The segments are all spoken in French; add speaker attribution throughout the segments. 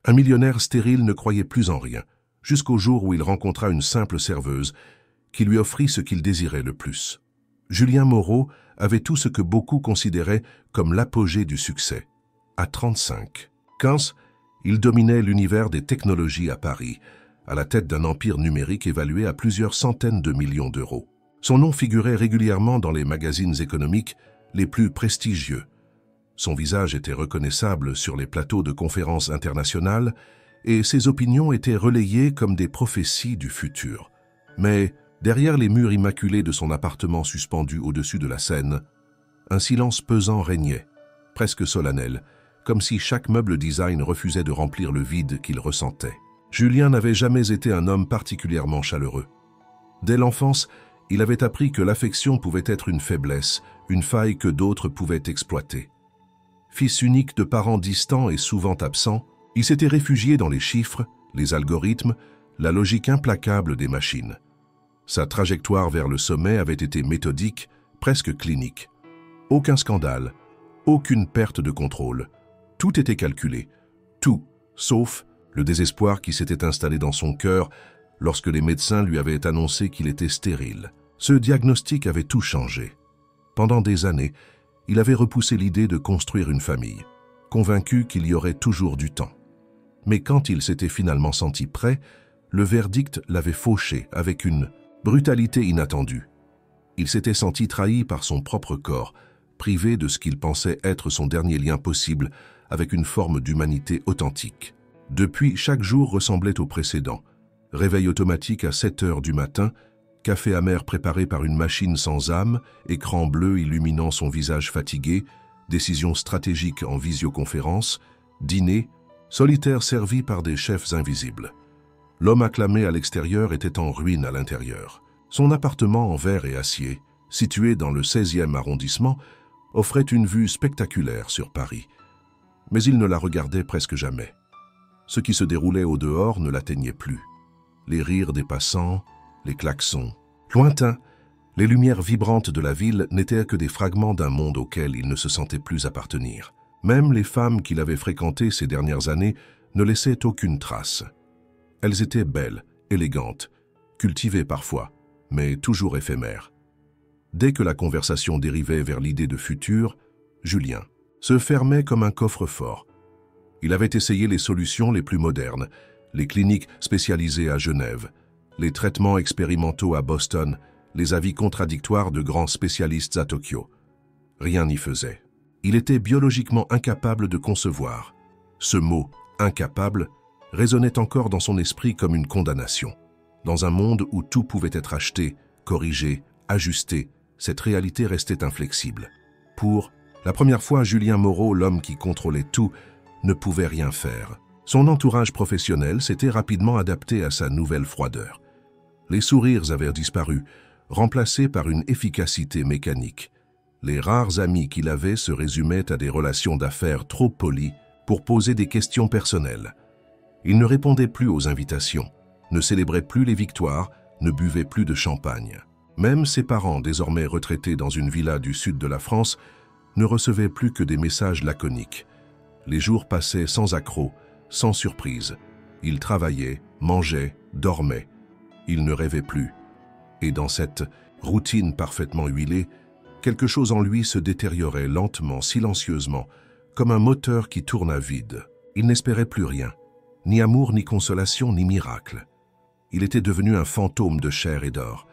Speaker 1: Un millionnaire stérile ne croyait plus en rien, jusqu'au jour où il rencontra une simple serveuse qui lui offrit ce qu'il désirait le plus. Julien Moreau avait tout ce que beaucoup considéraient comme l'apogée du succès. À 35, il dominait l'univers des technologies à Paris, à la tête d'un empire numérique évalué à plusieurs centaines de millions d'euros. Son nom figurait régulièrement dans les magazines économiques les plus prestigieux. Son visage était reconnaissable sur les plateaux de conférences internationales et ses opinions étaient relayées comme des prophéties du futur. Mais derrière les murs immaculés de son appartement suspendu au-dessus de la Seine, un silence pesant régnait, presque solennel, comme si chaque meuble design refusait de remplir le vide qu'il ressentait. Julien n'avait jamais été un homme particulièrement chaleureux. Dès l'enfance, il avait appris que l'affection pouvait être une faiblesse, une faille que d'autres pouvaient exploiter. Fils unique de parents distants et souvent absents, il s'était réfugié dans les chiffres, les algorithmes, la logique implacable des machines. Sa trajectoire vers le sommet avait été méthodique, presque clinique. Aucun scandale, aucune perte de contrôle. Tout était calculé, tout, sauf le désespoir qui s'était installé dans son cœur lorsque les médecins lui avaient annoncé qu'il était stérile. Ce diagnostic avait tout changé. Pendant des années, il avait repoussé l'idée de construire une famille, convaincu qu'il y aurait toujours du temps. Mais quand il s'était finalement senti prêt, le verdict l'avait fauché avec une brutalité inattendue. Il s'était senti trahi par son propre corps, privé de ce qu'il pensait être son dernier lien possible avec une forme d'humanité authentique. Depuis, chaque jour ressemblait au précédent. Réveil automatique à 7 heures du matin, café amer préparé par une machine sans âme, écran bleu illuminant son visage fatigué, décisions stratégiques en visioconférence, dîner, solitaire servi par des chefs invisibles. L'homme acclamé à l'extérieur était en ruine à l'intérieur. Son appartement en verre et acier, situé dans le 16e arrondissement, offrait une vue spectaculaire sur Paris. Mais il ne la regardait presque jamais. Ce qui se déroulait au dehors ne l'atteignait plus. Les rires des passants, les klaxons. Lointains, les lumières vibrantes de la ville n'étaient que des fragments d'un monde auquel il ne se sentait plus appartenir. Même les femmes qu'il avait fréquentées ces dernières années ne laissaient aucune trace. Elles étaient belles, élégantes, cultivées parfois, mais toujours éphémères. Dès que la conversation dérivait vers l'idée de futur, Julien se fermait comme un coffre-fort. Il avait essayé les solutions les plus modernes, les cliniques spécialisées à Genève, les traitements expérimentaux à Boston, les avis contradictoires de grands spécialistes à Tokyo. Rien n'y faisait. Il était biologiquement incapable de concevoir. Ce mot « incapable » résonnait encore dans son esprit comme une condamnation. Dans un monde où tout pouvait être acheté, corrigé, ajusté, cette réalité restait inflexible. Pour la première fois, Julien Moreau, l'homme qui contrôlait tout, ne pouvait rien faire. Son entourage professionnel s'était rapidement adapté à sa nouvelle froideur. Les sourires avaient disparu, remplacés par une efficacité mécanique. Les rares amis qu'il avait se résumaient à des relations d'affaires trop polies pour poser des questions personnelles. Il ne répondait plus aux invitations, ne célébrait plus les victoires, ne buvait plus de champagne. Même ses parents, désormais retraités dans une villa du sud de la France, ne recevaient plus que des messages laconiques. Les jours passaient sans accroc, sans surprise. Il travaillait, mangeait, dormait. Il ne rêvait plus. Et dans cette routine parfaitement huilée, quelque chose en lui se détériorait lentement, silencieusement, comme un moteur qui tourne à vide. Il n'espérait plus rien, ni amour, ni consolation, ni miracle. Il était devenu un fantôme de chair et d'or.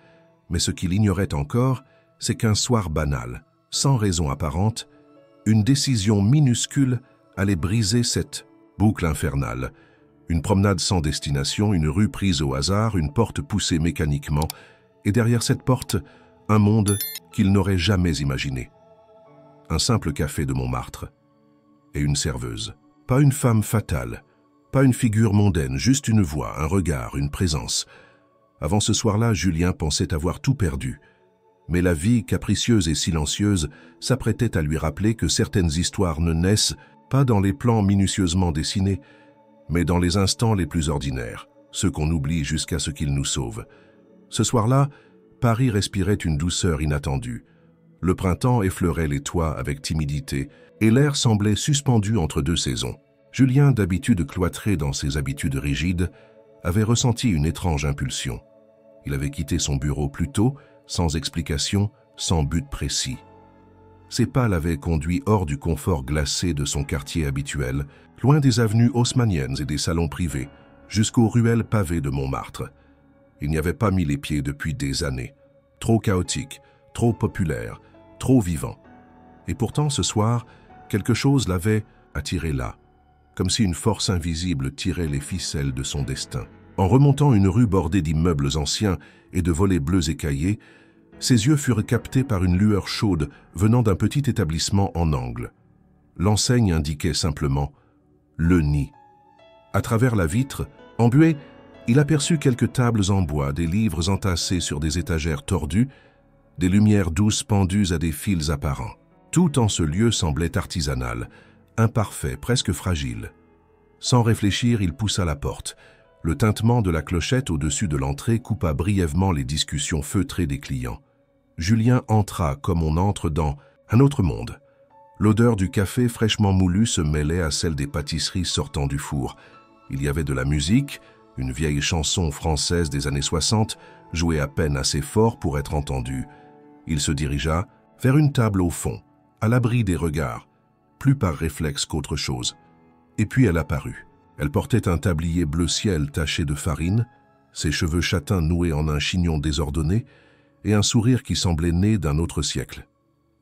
Speaker 1: Mais ce qu'il ignorait encore, c'est qu'un soir banal, sans raison apparente, une décision minuscule allait briser cette boucle infernale. Une promenade sans destination, une rue prise au hasard, une porte poussée mécaniquement, et derrière cette porte, un monde qu'il n'aurait jamais imaginé. Un simple café de Montmartre et une serveuse. Pas une femme fatale, pas une figure mondaine, juste une voix, un regard, une présence. Avant ce soir-là, Julien pensait avoir tout perdu. Mais la vie, capricieuse et silencieuse, s'apprêtait à lui rappeler que certaines histoires ne naissent pas dans les plans minutieusement dessinés, mais dans les instants les plus ordinaires, ceux qu'on oublie jusqu'à ce qu'ils nous sauvent. Ce soir-là, Paris respirait une douceur inattendue. Le printemps effleurait les toits avec timidité, et l'air semblait suspendu entre deux saisons. Julien, d'habitude cloîtré dans ses habitudes rigides, avait ressenti une étrange impulsion. Il avait quitté son bureau plus tôt, sans explication, sans but précis. Ses pas l'avaient conduit hors du confort glacé de son quartier habituel, loin des avenues haussmanniennes et des salons privés, jusqu'aux ruelles pavées de Montmartre. Il n'y avait pas mis les pieds depuis des années. Trop chaotique, trop populaire, trop vivant. Et pourtant, ce soir, quelque chose l'avait attiré là, comme si une force invisible tirait les ficelles de son destin. En remontant une rue bordée d'immeubles anciens et de volets bleus écaillés, ses yeux furent captés par une lueur chaude venant d'un petit établissement en angle. L'enseigne indiquait simplement « Le Nid ». À travers la vitre, embuée, il aperçut quelques tables en bois, des livres entassés sur des étagères tordues, des lumières douces pendues à des fils apparents. Tout en ce lieu semblait artisanal, imparfait, presque fragile. Sans réfléchir, il poussa la porte. Le tintement de la clochette au-dessus de l'entrée coupa brièvement les discussions feutrées des clients. Julien entra comme on entre dans un autre monde. L'odeur du café fraîchement moulu se mêlait à celle des pâtisseries sortant du four. Il y avait de la musique, une vieille chanson française des années 60, jouée à peine assez fort pour être entendue. Il se dirigea vers une table au fond, à l'abri des regards, plus par réflexe qu'autre chose. Et puis elle apparut. Elle portait un tablier bleu ciel taché de farine, ses cheveux châtains noués en un chignon désordonné, et un sourire qui semblait né d'un autre siècle.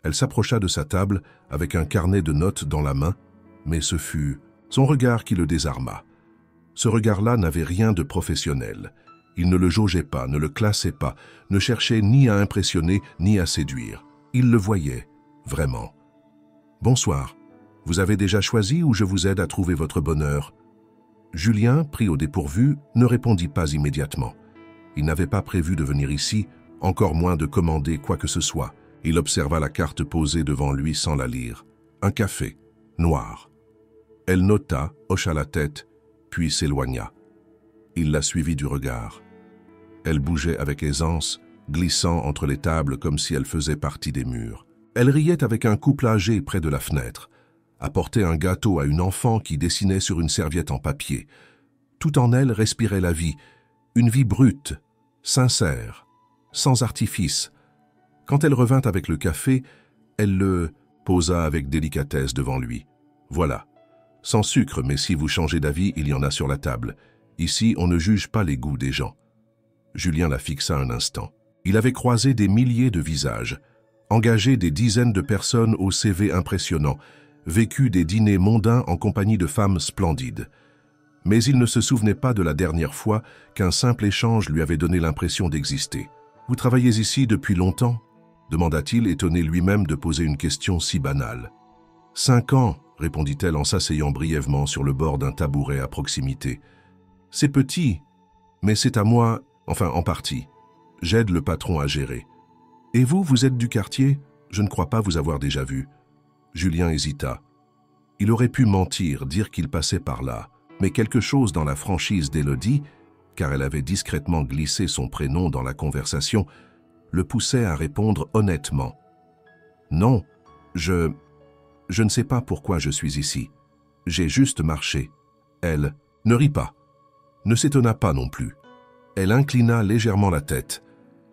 Speaker 1: Elle s'approcha de sa table avec un carnet de notes dans la main, mais ce fut son regard qui le désarma. Ce regard-là n'avait rien de professionnel. Il ne le jaugeait pas, ne le classait pas, ne cherchait ni à impressionner ni à séduire. Il le voyait, vraiment. « Bonsoir. Vous avez déjà choisi ou je vous aide à trouver votre bonheur ?» Julien, pris au dépourvu, ne répondit pas immédiatement. Il n'avait pas prévu de venir ici, encore moins de commander quoi que ce soit. Il observa la carte posée devant lui sans la lire. Un café, noir. Elle nota, hocha la tête, puis s'éloigna. Il la suivit du regard. Elle bougeait avec aisance, glissant entre les tables comme si elle faisait partie des murs. Elle riait avec un couple âgé près de la fenêtre, apportait un gâteau à une enfant qui dessinait sur une serviette en papier. Tout en elle respirait la vie, une vie brute, sincère, sans artifice. Quand elle revint avec le café, elle le posa avec délicatesse devant lui. « Voilà. Sans sucre, mais si vous changez d'avis, il y en a sur la table. Ici, on ne juge pas les goûts des gens. » Julien la fixa un instant. Il avait croisé des milliers de visages, engagé des dizaines de personnes au CV impressionnant, vécu des dîners mondains en compagnie de femmes splendides. Mais il ne se souvenait pas de la dernière fois qu'un simple échange lui avait donné l'impression d'exister. « Vous travaillez ici depuis longtemps ?» demanda-t-il, étonné lui-même de poser une question si banale. « 5 ans, répondit-elle en s'asseyant brièvement sur le bord d'un tabouret à proximité. « C'est petit, mais c'est à moi, enfin en partie. J'aide le patron à gérer. Et vous, vous êtes du quartier? Je ne crois pas vous avoir déjà vu. » Julien hésita. Il aurait pu mentir, dire qu'il passait par là, mais quelque chose dans la franchise d'Élodie, car elle avait discrètement glissé son prénom dans la conversation, le poussait à répondre honnêtement. « Non, je ne sais pas pourquoi je suis ici. J'ai juste marché. » Elle ne rit pas, ne s'étonna pas non plus. Elle inclina légèrement la tête.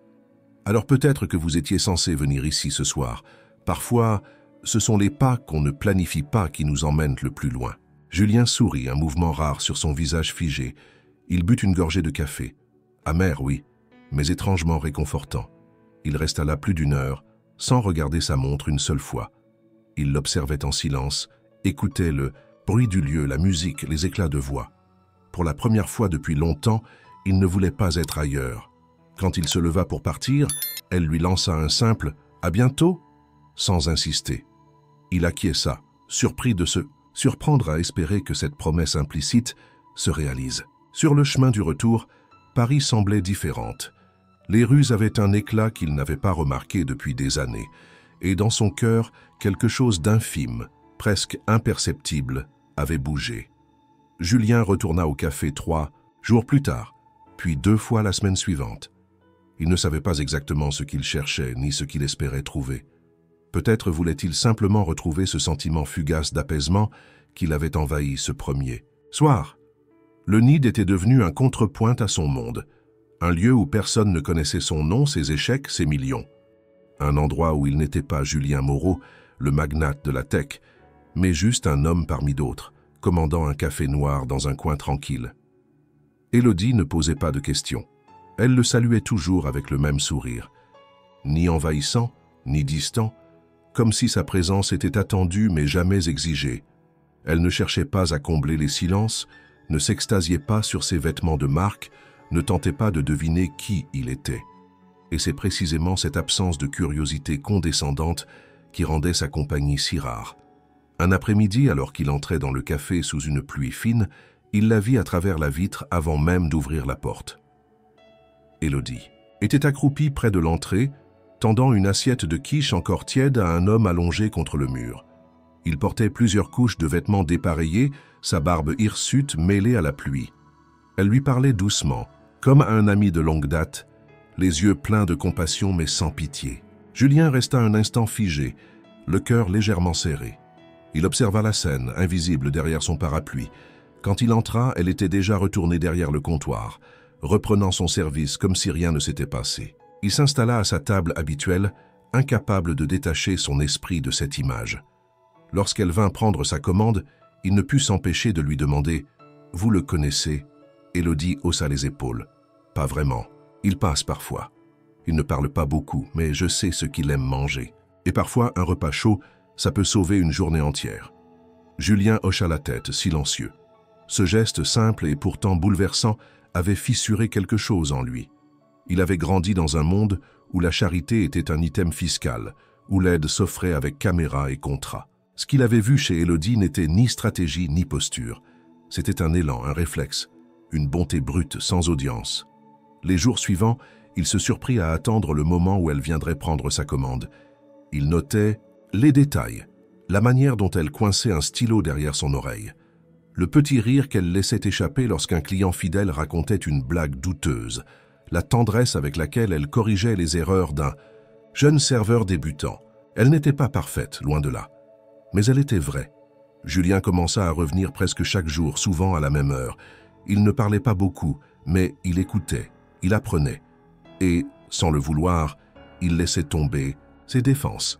Speaker 1: « Alors peut-être que vous étiez censé venir ici ce soir. Parfois, ce sont les pas qu'on ne planifie pas qui nous emmènent le plus loin. » Julien sourit, un mouvement rare sur son visage figé. Il but une gorgée de café. Amer, oui, mais étrangement réconfortant. Il resta là plus d'1 heure, sans regarder sa montre une seule fois. Il l'observait en silence, écoutait le bruit du lieu, la musique, les éclats de voix. Pour la première fois depuis longtemps, il ne voulait pas être ailleurs. Quand il se leva pour partir, elle lui lança un simple « À bientôt ?» sans insister. Il acquiesça, surpris de se surprendre à espérer que cette promesse implicite se réalise. Sur le chemin du retour, Paris semblait différente. Les rues avaient un éclat qu'il n'avait pas remarqué depuis des années, et dans son cœur, quelque chose d'infime, presque imperceptible, avait bougé. Julien retourna au café 3 jours plus tard, puis 2 fois la semaine suivante. Il ne savait pas exactement ce qu'il cherchait, ni ce qu'il espérait trouver. Peut-être voulait-il simplement retrouver ce sentiment fugace d'apaisement qui l'avait envahi ce premier soir. Le Nid était devenu un contrepoint à son monde, un lieu où personne ne connaissait son nom, ses échecs, ses millions. Un endroit où il n'était pas Julien Moreau, le magnate de la tech, mais juste un homme parmi d'autres, commandant un café noir dans un coin tranquille. Élodie ne posait pas de questions. Elle le saluait toujours avec le même sourire, ni envahissant, ni distant, comme si sa présence était attendue mais jamais exigée. Elle ne cherchait pas à combler les silences, ne s'extasiait pas sur ses vêtements de marque, ne tentait pas de deviner qui il était. Et c'est précisément cette absence de curiosité condescendante qui rendait sa compagnie si rare. Un après-midi, alors qu'il entrait dans le café sous une pluie fine, il la vit à travers la vitre avant même d'ouvrir la porte. Élodie était accroupie près de l'entrée, tendant une assiette de quiche encore tiède à un homme allongé contre le mur. Il portait plusieurs couches de vêtements dépareillés, sa barbe hirsute mêlée à la pluie. Elle lui parlait doucement, comme à un ami de longue date, les yeux pleins de compassion mais sans pitié. Julien resta un instant figé, le cœur légèrement serré. Il observa la scène, invisible derrière son parapluie. Quand il entra, elle était déjà retournée derrière le comptoir, reprenant son service comme si rien ne s'était passé. Il s'installa à sa table habituelle, incapable de détacher son esprit de cette image. Lorsqu'elle vint prendre sa commande, il ne put s'empêcher de lui demander « Vous le connaissez ?» Élodie haussa les épaules. « Pas vraiment. Il passe parfois. Il ne parle pas beaucoup, mais je sais ce qu'il aime manger. Et parfois, un repas chaud, ça peut sauver une journée entière. » Julien hocha la tête, silencieux. Ce geste simple et pourtant bouleversant avait fissuré quelque chose en lui. Il avait grandi dans un monde où la charité était un item fiscal, où l'aide s'offrait avec caméra et contrat. Ce qu'il avait vu chez Élodie n'était ni stratégie ni posture. C'était un élan, un réflexe, une bonté brute sans audience. Les jours suivants, il se surprit à attendre le moment où elle viendrait prendre sa commande. Il notait les détails, la manière dont elle coinçait un stylo derrière son oreille, le petit rire qu'elle laissait échapper lorsqu'un client fidèle racontait une blague douteuse, la tendresse avec laquelle elle corrigeait les erreurs d'un jeune serveur débutant. Elle n'était pas parfaite, loin de là. Mais elle était vraie. Julien commença à revenir presque chaque jour, souvent à la même heure. Il ne parlait pas beaucoup, mais il écoutait, il apprenait. Et, sans le vouloir, il laissait tomber ses défenses.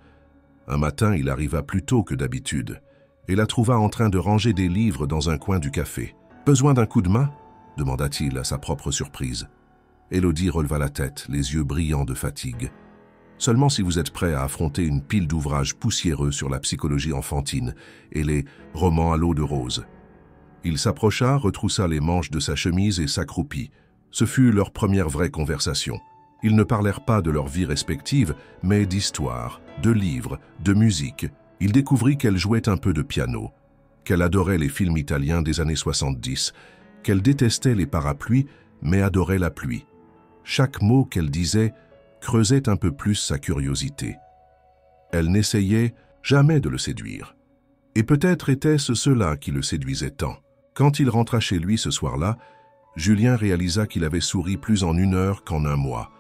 Speaker 1: Un matin, il arriva plus tôt que d'habitude et la trouva en train de ranger des livres dans un coin du café. « Besoin d'un coup de main ?» demanda-t-il à sa propre surprise. Élodie releva la tête, les yeux brillants de fatigue. « Seulement si vous êtes prêt à affronter une pile d'ouvrages poussiéreux sur la psychologie enfantine et les romans à l'eau de rose. » Il s'approcha, retroussa les manches de sa chemise et s'accroupit. Ce fut leur première vraie conversation. Ils ne parlèrent pas de leur vie respective, mais d'histoire, de livres, de musique. Il découvrit qu'elle jouait un peu de piano, qu'elle adorait les films italiens des années 70, qu'elle détestait les parapluies, mais adorait la pluie. Chaque mot qu'elle disait creusait un peu plus sa curiosité. Elle n'essayait jamais de le séduire. Et peut-être était-ce cela qui le séduisait tant. Quand il rentra chez lui ce soir-là, Julien réalisa qu'il avait souri plus en 1 heure qu'en 1 mois.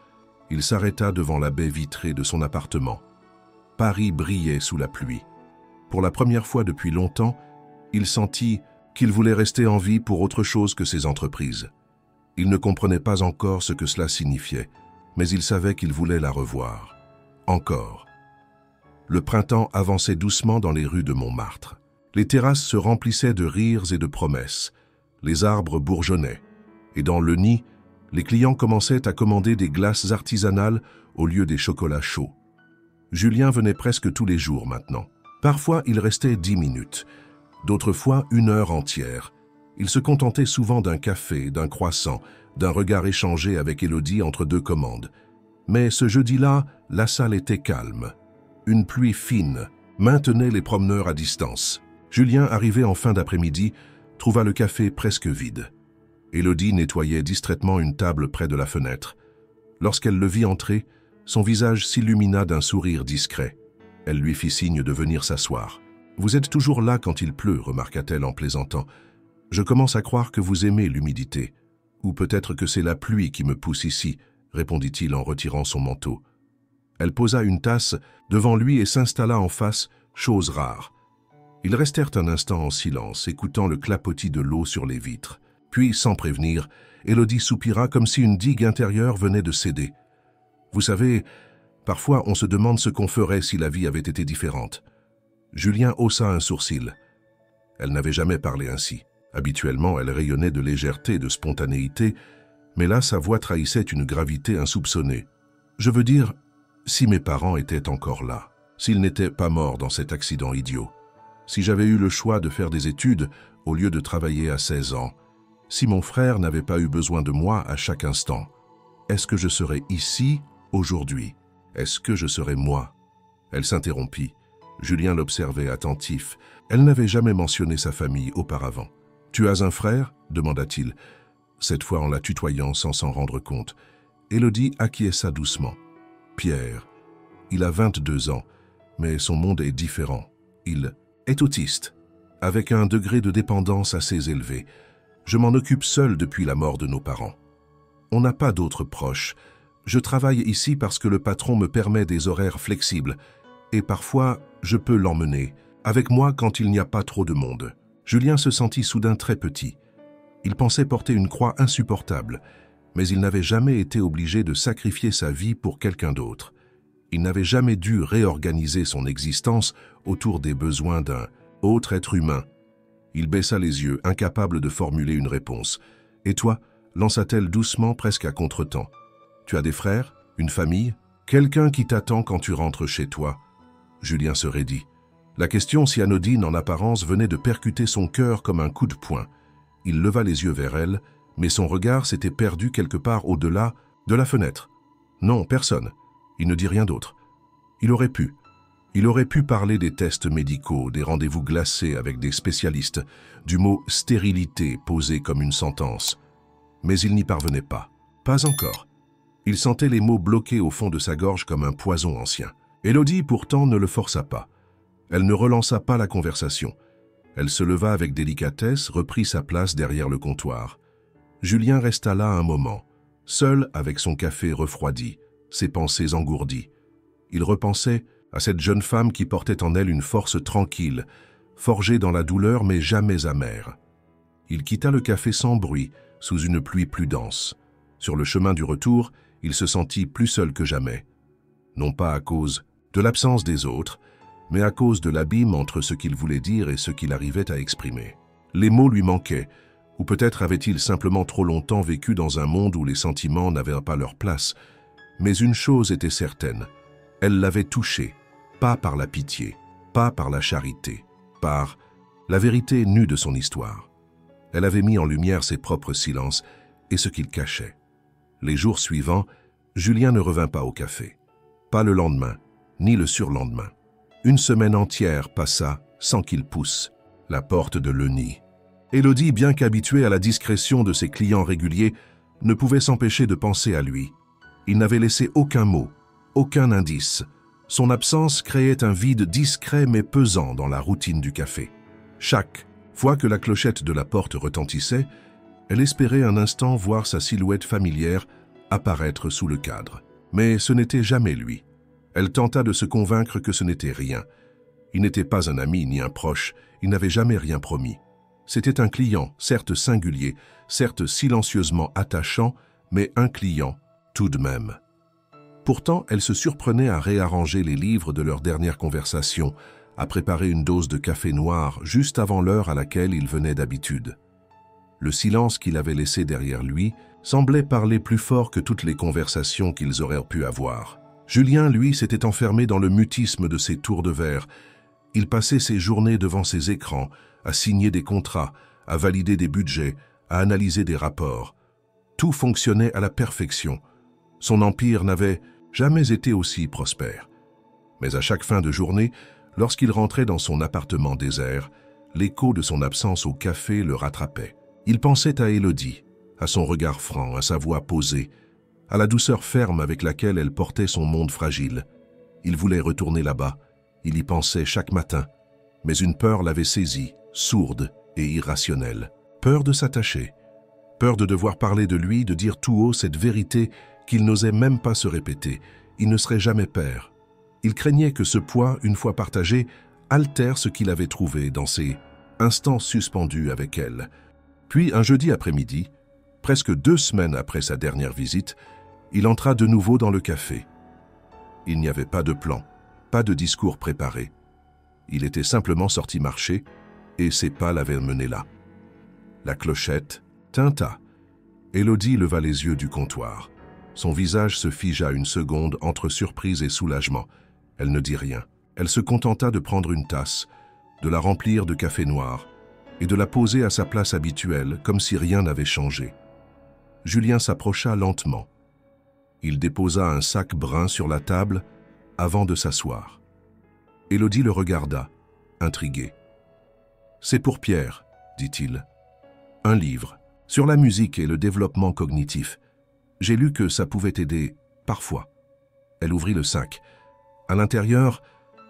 Speaker 1: Il s'arrêta devant la baie vitrée de son appartement. Paris brillait sous la pluie. Pour la première fois depuis longtemps, il sentit qu'il voulait rester en vie pour autre chose que ses entreprises. Il ne comprenait pas encore ce que cela signifiait, mais il savait qu'il voulait la revoir. Encore. Le printemps avançait doucement dans les rues de Montmartre. Les terrasses se remplissaient de rires et de promesses. Les arbres bourgeonnaient. Et dans le nid, les clients commençaient à commander des glaces artisanales au lieu des chocolats chauds. Julien venait presque tous les jours maintenant. Parfois, il restait 10 minutes. D'autres fois, 1 heure entière. Il se contentait souvent d'un café, d'un croissant, d'un regard échangé avec Élodie entre 2 commandes. Mais ce jeudi-là, la salle était calme. Une pluie fine maintenait les promeneurs à distance. Julien, arrivé en fin d'après-midi, trouva le café presque vide. Élodie nettoyait distraitement une table près de la fenêtre. Lorsqu'elle le vit entrer, son visage s'illumina d'un sourire discret. Elle lui fit signe de venir s'asseoir. « Vous êtes toujours là quand il pleut » remarqua-t-elle en plaisantant. « Je commence à croire que vous aimez l'humidité. Ou peut-être que c'est la pluie qui me pousse ici » répondit-il en retirant son manteau. Elle posa une tasse devant lui et s'installa en face, chose rare. Ils restèrent un instant en silence, écoutant le clapotis de l'eau sur les vitres. Puis, sans prévenir, Élodie soupira comme si une digue intérieure venait de céder. Vous savez, parfois on se demande ce qu'on ferait si la vie avait été différente. Julien haussa un sourcil. Elle n'avait jamais parlé ainsi. Habituellement, elle rayonnait de légèreté, de spontanéité, mais là, sa voix trahissait une gravité insoupçonnée. Je veux dire, si mes parents étaient encore là, s'ils n'étaient pas morts dans cet accident idiot, si j'avais eu le choix de faire des études au lieu de travailler à 16 ans, si mon frère n'avait pas eu besoin de moi à chaque instant, est-ce que je serais ici, aujourd'hui? Est-ce que je serais moi? Elle s'interrompit. Julien l'observait attentif. Elle n'avait jamais mentionné sa famille auparavant. « Tu as un frère ?» demanda-t-il, cette fois en la tutoyant sans s'en rendre compte. Élodie acquiesça doucement. « Pierre. Il a 22 ans, mais son monde est différent. Il est autiste, avec un degré de dépendance assez élevé. Je m'en occupe seul depuis la mort de nos parents. On n'a pas d'autres proches. Je travaille ici parce que le patron me permet des horaires flexibles, et parfois, je peux l'emmener, avec moi quand il n'y a pas trop de monde. » Julien se sentit soudain très petit. Il pensait porter une croix insupportable, mais il n'avait jamais été obligé de sacrifier sa vie pour quelqu'un d'autre. Il n'avait jamais dû réorganiser son existence autour des besoins d'un autre être humain. Il baissa les yeux, incapable de formuler une réponse. « Et toi ?» lança-t-elle doucement, presque à contretemps. « Tu as des frères? Une famille? Quelqu'un qui t'attend quand tu rentres chez toi ?» Julien se raidit. La question, si anodine en apparence, venait de percuter son cœur comme un coup de poing. Il leva les yeux vers elle, mais son regard s'était perdu quelque part au-delà de la fenêtre. Non, personne. Il ne dit rien d'autre. Il aurait pu parler des tests médicaux, des rendez-vous glacés avec des spécialistes, du mot « stérilité » posé comme une sentence. Mais il n'y parvenait pas. Pas encore. Il sentait les mots bloqués au fond de sa gorge comme un poison ancien. Élodie, pourtant, ne le força pas. Elle ne relança pas la conversation. Elle se leva avec délicatesse, reprit sa place derrière le comptoir. Julien resta là un moment, seul avec son café refroidi, ses pensées engourdies. Il repensait à cette jeune femme qui portait en elle une force tranquille, forgée dans la douleur mais jamais amère. Il quitta le café sans bruit, sous une pluie plus dense. Sur le chemin du retour, il se sentit plus seul que jamais. Non pas à cause de l'absence des autres, mais à cause de l'abîme entre ce qu'il voulait dire et ce qu'il arrivait à exprimer. Les mots lui manquaient, ou peut-être avait-il simplement trop longtemps vécu dans un monde où les sentiments n'avaient pas leur place. Mais une chose était certaine, elle l'avait touché, pas par la pitié, pas par la charité, par la vérité nue de son histoire. Elle avait mis en lumière ses propres silences et ce qu'il cachait. Les jours suivants, Julien ne revint pas au café. Pas le lendemain, ni le surlendemain. Une semaine entière passa sans qu'il pousse la porte de Leny. Élodie, bien qu'habituée à la discrétion de ses clients réguliers, ne pouvait s'empêcher de penser à lui. Il n'avait laissé aucun mot, aucun indice. Son absence créait un vide discret mais pesant dans la routine du café. Chaque fois que la clochette de la porte retentissait, elle espérait un instant voir sa silhouette familière apparaître sous le cadre. Mais ce n'était jamais lui. Elle tenta de se convaincre que ce n'était rien. Il n'était pas un ami ni un proche, il n'avait jamais rien promis. C'était un client, certes singulier, certes silencieusement attachant, mais un client tout de même. Pourtant, elle se surprenait à réarranger les livres de leur dernière conversation, à préparer une dose de café noir juste avant l'heure à laquelle il venait d'habitude. Le silence qu'il avait laissé derrière lui semblait parler plus fort que toutes les conversations qu'ils auraient pu avoir. Julien, lui, s'était enfermé dans le mutisme de ses tours de verre. Il passait ses journées devant ses écrans, à signer des contrats, à valider des budgets, à analyser des rapports. Tout fonctionnait à la perfection. Son empire n'avait jamais été aussi prospère. Mais à chaque fin de journée, lorsqu'il rentrait dans son appartement désert, l'écho de son absence au café le rattrapait. Il pensait à Élodie, à son regard franc, à sa voix posée, à la douceur ferme avec laquelle elle portait son monde fragile. Il voulait retourner là-bas, il y pensait chaque matin, mais une peur l'avait saisi, sourde et irrationnelle. Peur de s'attacher, peur de devoir parler de lui, de dire tout haut cette vérité qu'il n'osait même pas se répéter. Il ne serait jamais père. Il craignait que ce poids, une fois partagé, altère ce qu'il avait trouvé dans ces instants suspendus avec elle. Puis, un jeudi après-midi, presque 2 semaines après sa dernière visite, il entra de nouveau dans le café. Il n'y avait pas de plan, pas de discours préparé. Il était simplement sorti marcher, et ses pas l'avaient mené là. La clochette tinta. Élodie leva les yeux du comptoir. Son visage se figea une seconde entre surprise et soulagement. Elle ne dit rien. Elle se contenta de prendre une tasse, de la remplir de café noir et de la poser à sa place habituelle, comme si rien n'avait changé. Julien s'approcha lentement. Il déposa un sac brun sur la table avant de s'asseoir. Élodie le regarda, intriguée. « C'est pour Pierre, dit-il. Un livre, sur la musique et le développement cognitif. J'ai lu que ça pouvait aider, parfois. » Elle ouvrit le sac. À l'intérieur,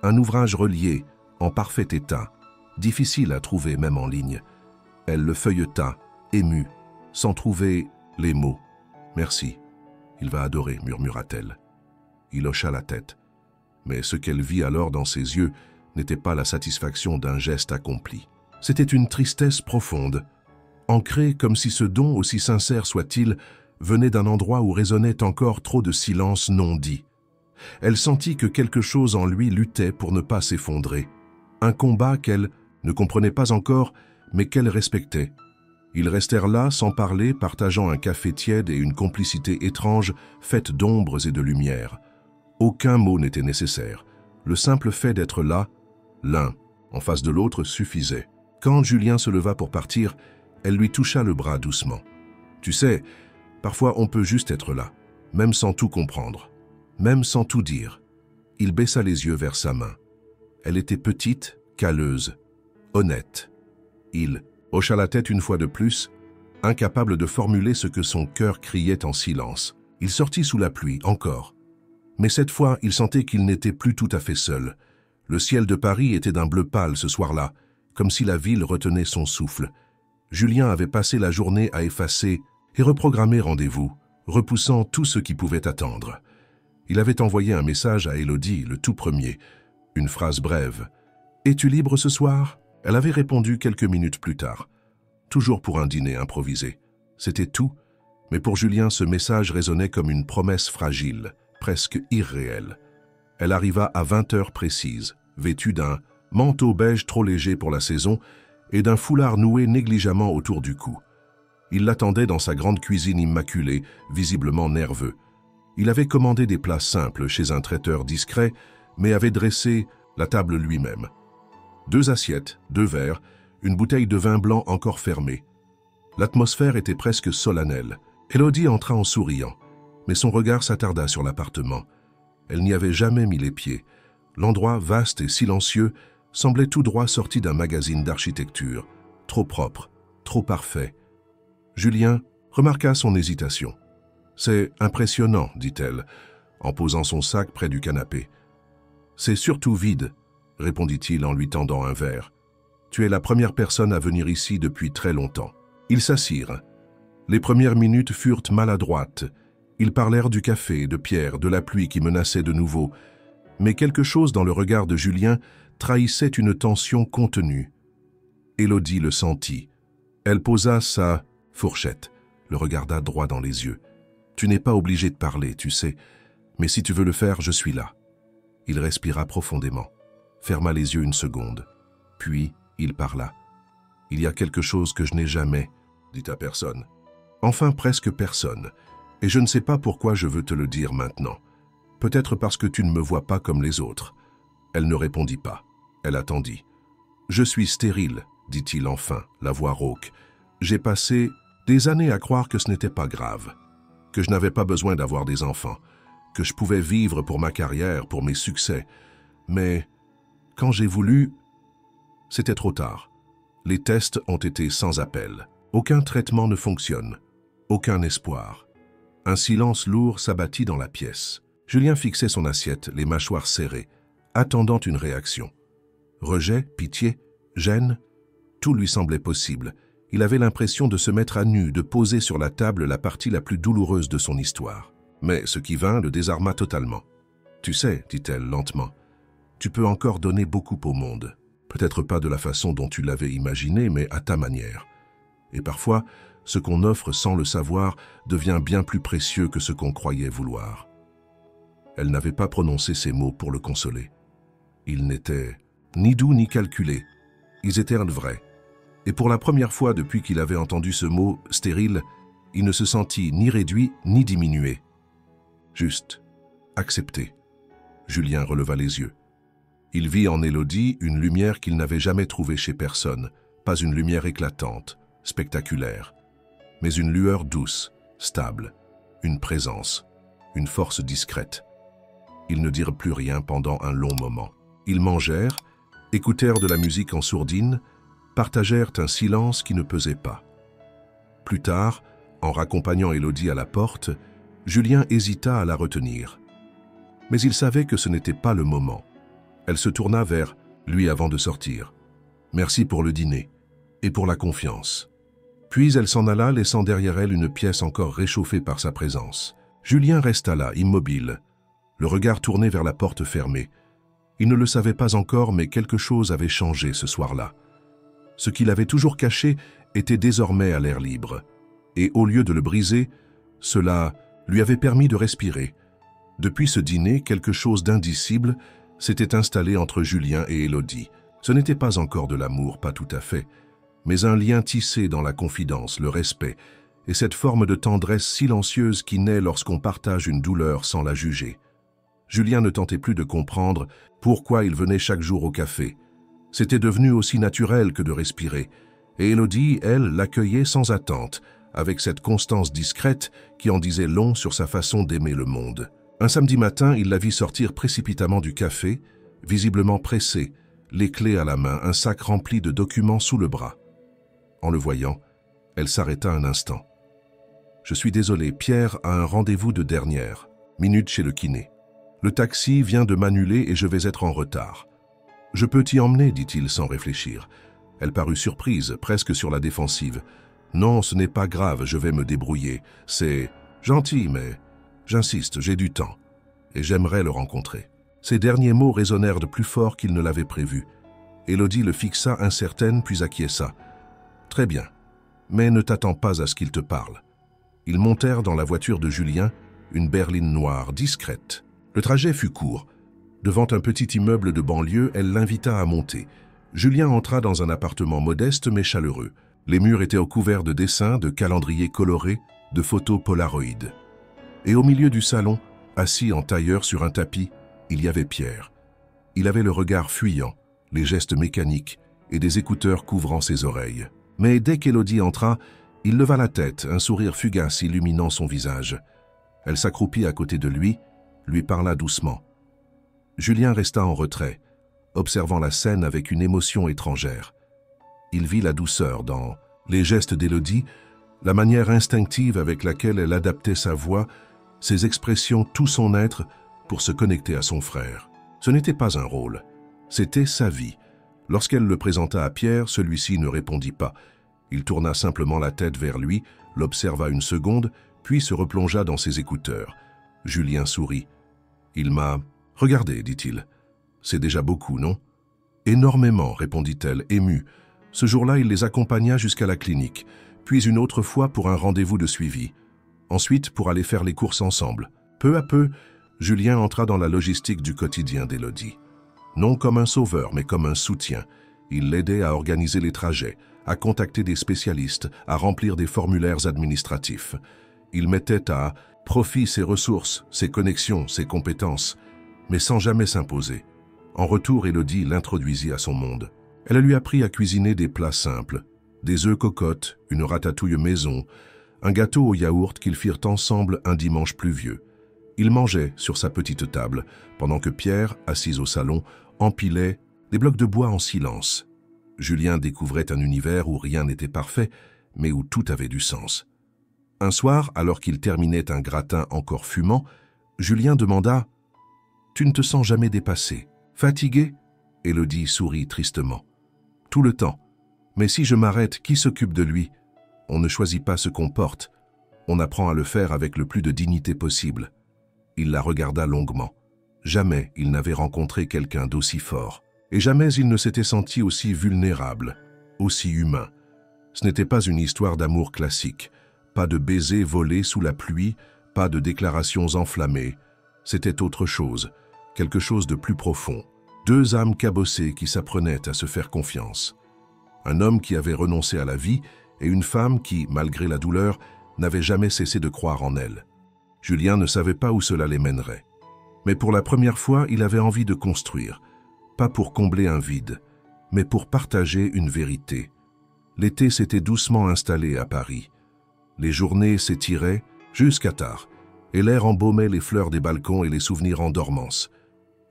Speaker 1: un ouvrage relié, en parfait état, difficile à trouver même en ligne. Elle le feuilleta, émue, sans trouver les mots. « Merci, il va adorer, murmura-t-elle. Il hocha la tête. Mais ce qu'elle vit alors dans ses yeux n'était pas la satisfaction d'un geste accompli. C'était une tristesse profonde, ancrée comme si ce don, aussi sincère soit-il, venait d'un endroit où résonnait encore trop de silence non dit. Elle sentit que quelque chose en lui luttait pour ne pas s'effondrer. Un combat qu'elle ne comprenait pas encore, mais qu'elle respectait. Ils restèrent là, sans parler, partageant un café tiède et une complicité étrange, faite d'ombres et de lumière. Aucun mot n'était nécessaire. Le simple fait d'être là, l'un, en face de l'autre, suffisait. Quand Julien se leva pour partir, elle lui toucha le bras doucement. « Tu sais, parfois on peut juste être là, même sans tout comprendre. Même sans tout dire. » Il baissa les yeux vers sa main. Elle était petite, calleuse, honnête. Il hocha la tête une fois de plus, incapable de formuler ce que son cœur criait en silence. Il sortit sous la pluie, encore. Mais cette fois, il sentait qu'il n'était plus tout à fait seul. Le ciel de Paris était d'un bleu pâle ce soir-là, comme si la ville retenait son souffle. Julien avait passé la journée à effacer et reprogrammer rendez-vous, repoussant tout ce qui pouvait attendre. Il avait envoyé un message à Élodie, le tout premier, une phrase brève. « Es-tu libre ce soir ?» Elle avait répondu quelques minutes plus tard, toujours pour un dîner improvisé. C'était tout, mais pour Julien, ce message résonnait comme une promesse fragile, presque irréelle. Elle arriva à 20 heures précises, vêtue d'un manteau beige trop léger pour la saison et d'un foulard noué négligemment autour du cou. Il l'attendait dans sa grande cuisine immaculée, visiblement nerveux. Il avait commandé des plats simples chez un traiteur discret, mais avait dressé la table lui-même. 2 assiettes, 2 verres, une bouteille de vin blanc encore fermée. L'atmosphère était presque solennelle. Élodie entra en souriant, mais son regard s'attarda sur l'appartement. Elle n'y avait jamais mis les pieds. L'endroit, vaste et silencieux, semblait tout droit sorti d'un magazine d'architecture, trop propre, trop parfait. Julien remarqua son hésitation. « C'est impressionnant, dit-elle, en posant son sac près du canapé. « C'est surtout vide, répondit-il en lui tendant un verre. « Tu es la première personne à venir ici depuis très longtemps. » Ils s'assirent. Les premières minutes furent maladroites. Ils parlèrent du café, de Pierre, de la pluie qui menaçait de nouveau. Mais quelque chose dans le regard de Julien trahissait une tension contenue. Élodie le sentit. Elle posa sa fourchette, le regarda droit dans les yeux. « Tu n'es pas obligé de parler, tu sais, mais si tu veux le faire, je suis là. » Il respira profondément, ferma les yeux une seconde, puis il parla. « Il y a quelque chose que je n'ai jamais dit à personne. Enfin presque personne, et je ne sais pas pourquoi je veux te le dire maintenant. Peut-être parce que tu ne me vois pas comme les autres. » Elle ne répondit pas. Elle attendit. « Je suis stérile, dit-il enfin, la voix rauque. J'ai passé des années à croire que ce n'était pas grave, que je n'avais pas besoin d'avoir des enfants, que je pouvais vivre pour ma carrière, pour mes succès. Mais quand j'ai voulu, c'était trop tard. Les tests ont été sans appel. Aucun traitement ne fonctionne. Aucun espoir. » Un silence lourd s'abattit dans la pièce. Julien fixait son assiette, les mâchoires serrées, attendant une réaction. Rejet, pitié, gêne, tout lui semblait possible. Il avait l'impression de se mettre à nu, de poser sur la table la partie la plus douloureuse de son histoire. Mais ce qui vint le désarma totalement. « Tu sais, dit-elle lentement, Tu peux encore donner beaucoup au monde. Peut-être pas de la façon dont tu l'avais imaginé, mais à ta manière. Et parfois, ce qu'on offre sans le savoir devient bien plus précieux que ce qu'on croyait vouloir. » Elle n'avait pas prononcé ces mots pour le consoler. Ils n'étaient ni doux ni calculés. Ils étaient vrais. Et pour la première fois depuis qu'il avait entendu ce mot « stérile », il ne se sentit ni réduit ni diminué. Juste, accepté. Julien releva les yeux. Il vit en Élodie une lumière qu'il n'avait jamais trouvée chez personne, pas une lumière éclatante, spectaculaire, mais une lueur douce, stable, une présence, une force discrète. Ils ne dirent plus rien pendant un long moment. Ils mangèrent, écoutèrent de la musique en sourdine, partagèrent un silence qui ne pesait pas. Plus tard, en raccompagnant Élodie à la porte, Julien hésita à la retenir. Mais il savait que ce n'était pas le moment. Elle se tourna vers lui avant de sortir. « Merci pour le dîner et pour la confiance. » Puis elle s'en alla, laissant derrière elle une pièce encore réchauffée par sa présence. Julien resta là, immobile, le regard tourné vers la porte fermée. Il ne le savait pas encore, mais quelque chose avait changé ce soir-là. Ce qu'il avait toujours caché était désormais à l'air libre. Et au lieu de le briser, cela lui avait permis de respirer. Depuis ce dîner, quelque chose d'indicible s'était installé entre Julien et Élodie. Ce n'était pas encore de l'amour, pas tout à fait, mais un lien tissé dans la confidence, le respect, et cette forme de tendresse silencieuse qui naît lorsqu'on partage une douleur sans la juger. Julien ne tentait plus de comprendre pourquoi il venait chaque jour au café. C'était devenu aussi naturel que de respirer, et Élodie, elle, l'accueillait sans attente, avec cette constance discrète qui en disait long sur sa façon d'aimer le monde. Un samedi matin, il la vit sortir précipitamment du café, visiblement pressée, les clés à la main, un sac rempli de documents sous le bras. En le voyant, elle s'arrêta un instant. « Je suis désolé, Pierre a un rendez-vous de dernière minute chez le kiné. Le taxi vient de m'annuler et je vais être en retard. Je peux t'y emmener, dit-il sans réfléchir. » Elle parut surprise, presque sur la défensive. « Non, ce n'est pas grave, je vais me débrouiller. C'est gentil, mais j'insiste, j'ai du temps. Et j'aimerais le rencontrer. » Ces derniers mots résonnèrent de plus fort qu'il ne l'avait prévu. Élodie le fixa incertaine, puis acquiesça. « Très bien, mais ne t'attends pas à ce qu'il te parle. » Ils montèrent dans la voiture de Julien, une berline noire, discrète. Le trajet fut court. Devant un petit immeuble de banlieue, elle l'invita à monter. Julien entra dans un appartement modeste mais chaleureux. Les murs étaient recouverts de dessins, de calendriers colorés, de photos Polaroid. Et au milieu du salon, assis en tailleur sur un tapis, il y avait Pierre. Il avait le regard fuyant, les gestes mécaniques et des écouteurs couvrant ses oreilles. Mais dès qu'Élodie entra, il leva la tête, un sourire fugace illuminant son visage. Elle s'accroupit à côté de lui parla doucement. Julien resta en retrait, observant la scène avec une émotion étrangère. Il vit la douceur dans les gestes d'Élodie, la manière instinctive avec laquelle elle adaptait sa voix, ses expressions, tout son être, pour se connecter à son frère. Ce n'était pas un rôle, c'était sa vie. Lorsqu'elle le présenta à Pierre, celui-ci ne répondit pas. Il tourna simplement la tête vers lui, l'observa une seconde, puis se replongea dans ses écouteurs. Julien sourit. « Il m'a... regardé, dit-il. C'est déjà beaucoup, non ?»« Énormément, répondit-elle, émue. Ce jour-là, il les accompagna jusqu'à la clinique, puis une autre fois pour un rendez-vous de suivi. Ensuite, pour aller faire les courses ensemble. Peu à peu, Julien entra dans la logistique du quotidien d'Élodie. Non comme un sauveur, mais comme un soutien. Il l'aidait à organiser les trajets, à contacter des spécialistes, à remplir des formulaires administratifs. Il mettait à profit ses ressources, ses connexions, ses compétences, mais sans jamais s'imposer. En retour, Élodie l'introduisit à son monde. Elle lui apprit à cuisiner des plats simples, des œufs cocottes, une ratatouille maison, un gâteau au yaourt qu'ils firent ensemble un dimanche pluvieux. Ils mangeaient sur sa petite table, pendant que Pierre, assis au salon, empilait des blocs de bois en silence. Julien découvrait un univers où rien n'était parfait, mais où tout avait du sens. Un soir, alors qu'il terminait un gratin encore fumant, Julien demanda « Tu ne te sens jamais dépassé, fatigué ?» Élodie sourit tristement. « Tout le temps. Mais si je m'arrête, qui s'occupe de lui? On ne choisit pas ce qu'on porte. On apprend à le faire avec le plus de dignité possible. » Il la regarda longuement. « Jamais il n'avait rencontré quelqu'un d'aussi fort. Et jamais il ne s'était senti aussi vulnérable, aussi humain. Ce n'était pas une histoire d'amour classique, pas de baisers volés sous la pluie, pas de déclarations enflammées. C'était autre chose, quelque chose de plus profond. Deux âmes cabossées qui s'apprenaient à se faire confiance. Un homme qui avait renoncé à la vie et une femme qui, malgré la douleur, n'avait jamais cessé de croire en elle. Julien ne savait pas où cela les mènerait. Mais pour la première fois, il avait envie de construire, pas pour combler un vide, mais pour partager une vérité. L'été s'était doucement installé à Paris. Les journées s'étiraient jusqu'à tard, et l'air embaumait les fleurs des balcons et les souvenirs en dormance.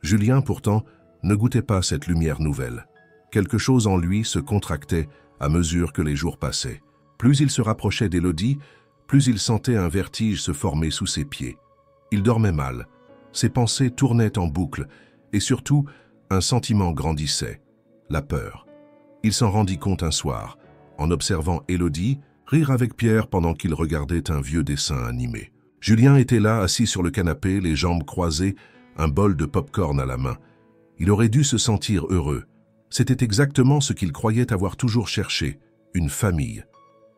Speaker 1: Julien, pourtant, ne goûtait pas cette lumière nouvelle. Quelque chose en lui se contractait à mesure que les jours passaient. Plus il se rapprochait d'Élodie, plus il sentait un vertige se former sous ses pieds. Il dormait mal, ses pensées tournaient en boucle, et surtout, un sentiment grandissait, la peur. Il s'en rendit compte un soir, en observant Élodie rire avec Pierre pendant qu'il regardait un vieux dessin animé. Julien était là, assis sur le canapé, les jambes croisées, un bol de pop-corn à la main. Il aurait dû se sentir heureux. C'était exactement ce qu'il croyait avoir toujours cherché, une famille.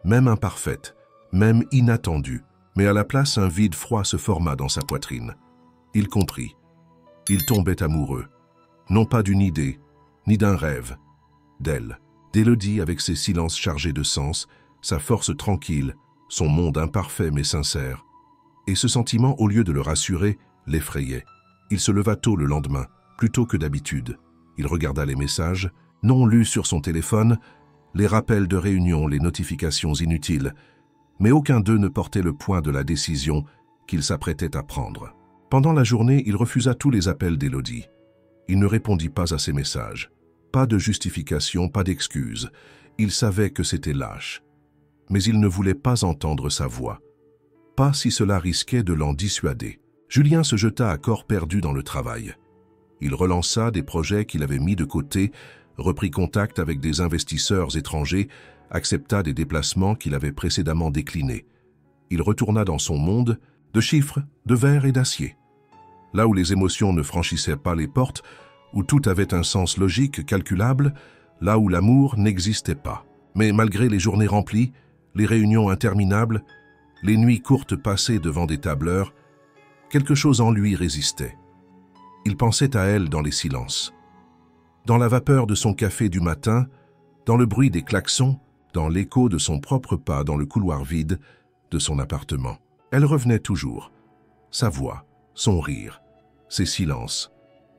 Speaker 1: Même imparfaite, même inattendue, mais à la place un vide froid se forma dans sa poitrine. Il comprit. Il tombait amoureux. Non pas d'une idée, ni d'un rêve, d'elle, d'Élodie avec ses silences chargés de sens, sa force tranquille, son monde imparfait mais sincère. Et ce sentiment, au lieu de le rassurer, l'effrayait. Il se leva tôt le lendemain, plus tôt que d'habitude. Il regarda les messages, non lus sur son téléphone, les rappels de réunion, les notifications inutiles, mais aucun d'eux ne portait le poids de la décision qu'il s'apprêtait à prendre. Pendant la journée, il refusa tous les appels d'Élodie. Il ne répondit pas à ses messages. Pas de justification, pas d'excuse. Il savait que c'était lâche. Mais il ne voulait pas entendre sa voix. Pas si cela risquait de l'en dissuader. Julien se jeta à corps perdu dans le travail. Il relança des projets qu'il avait mis de côté, reprit contact avec des investisseurs étrangers, accepta des déplacements qu'il avait précédemment déclinés. Il retourna dans son monde de chiffres, de verre et d'acier. Là où les émotions ne franchissaient pas les portes, où tout avait un sens logique, calculable, là où l'amour n'existait pas. Mais malgré les journées remplies, les réunions interminables, les nuits courtes passées devant des tableurs, quelque chose en lui résistait. Il pensait à elle dans les silences. Dans la vapeur de son café du matin, dans le bruit des klaxons, dans l'écho de son propre pas dans le couloir vide de son appartement. Elle revenait toujours. Sa voix, son rire, ses silences,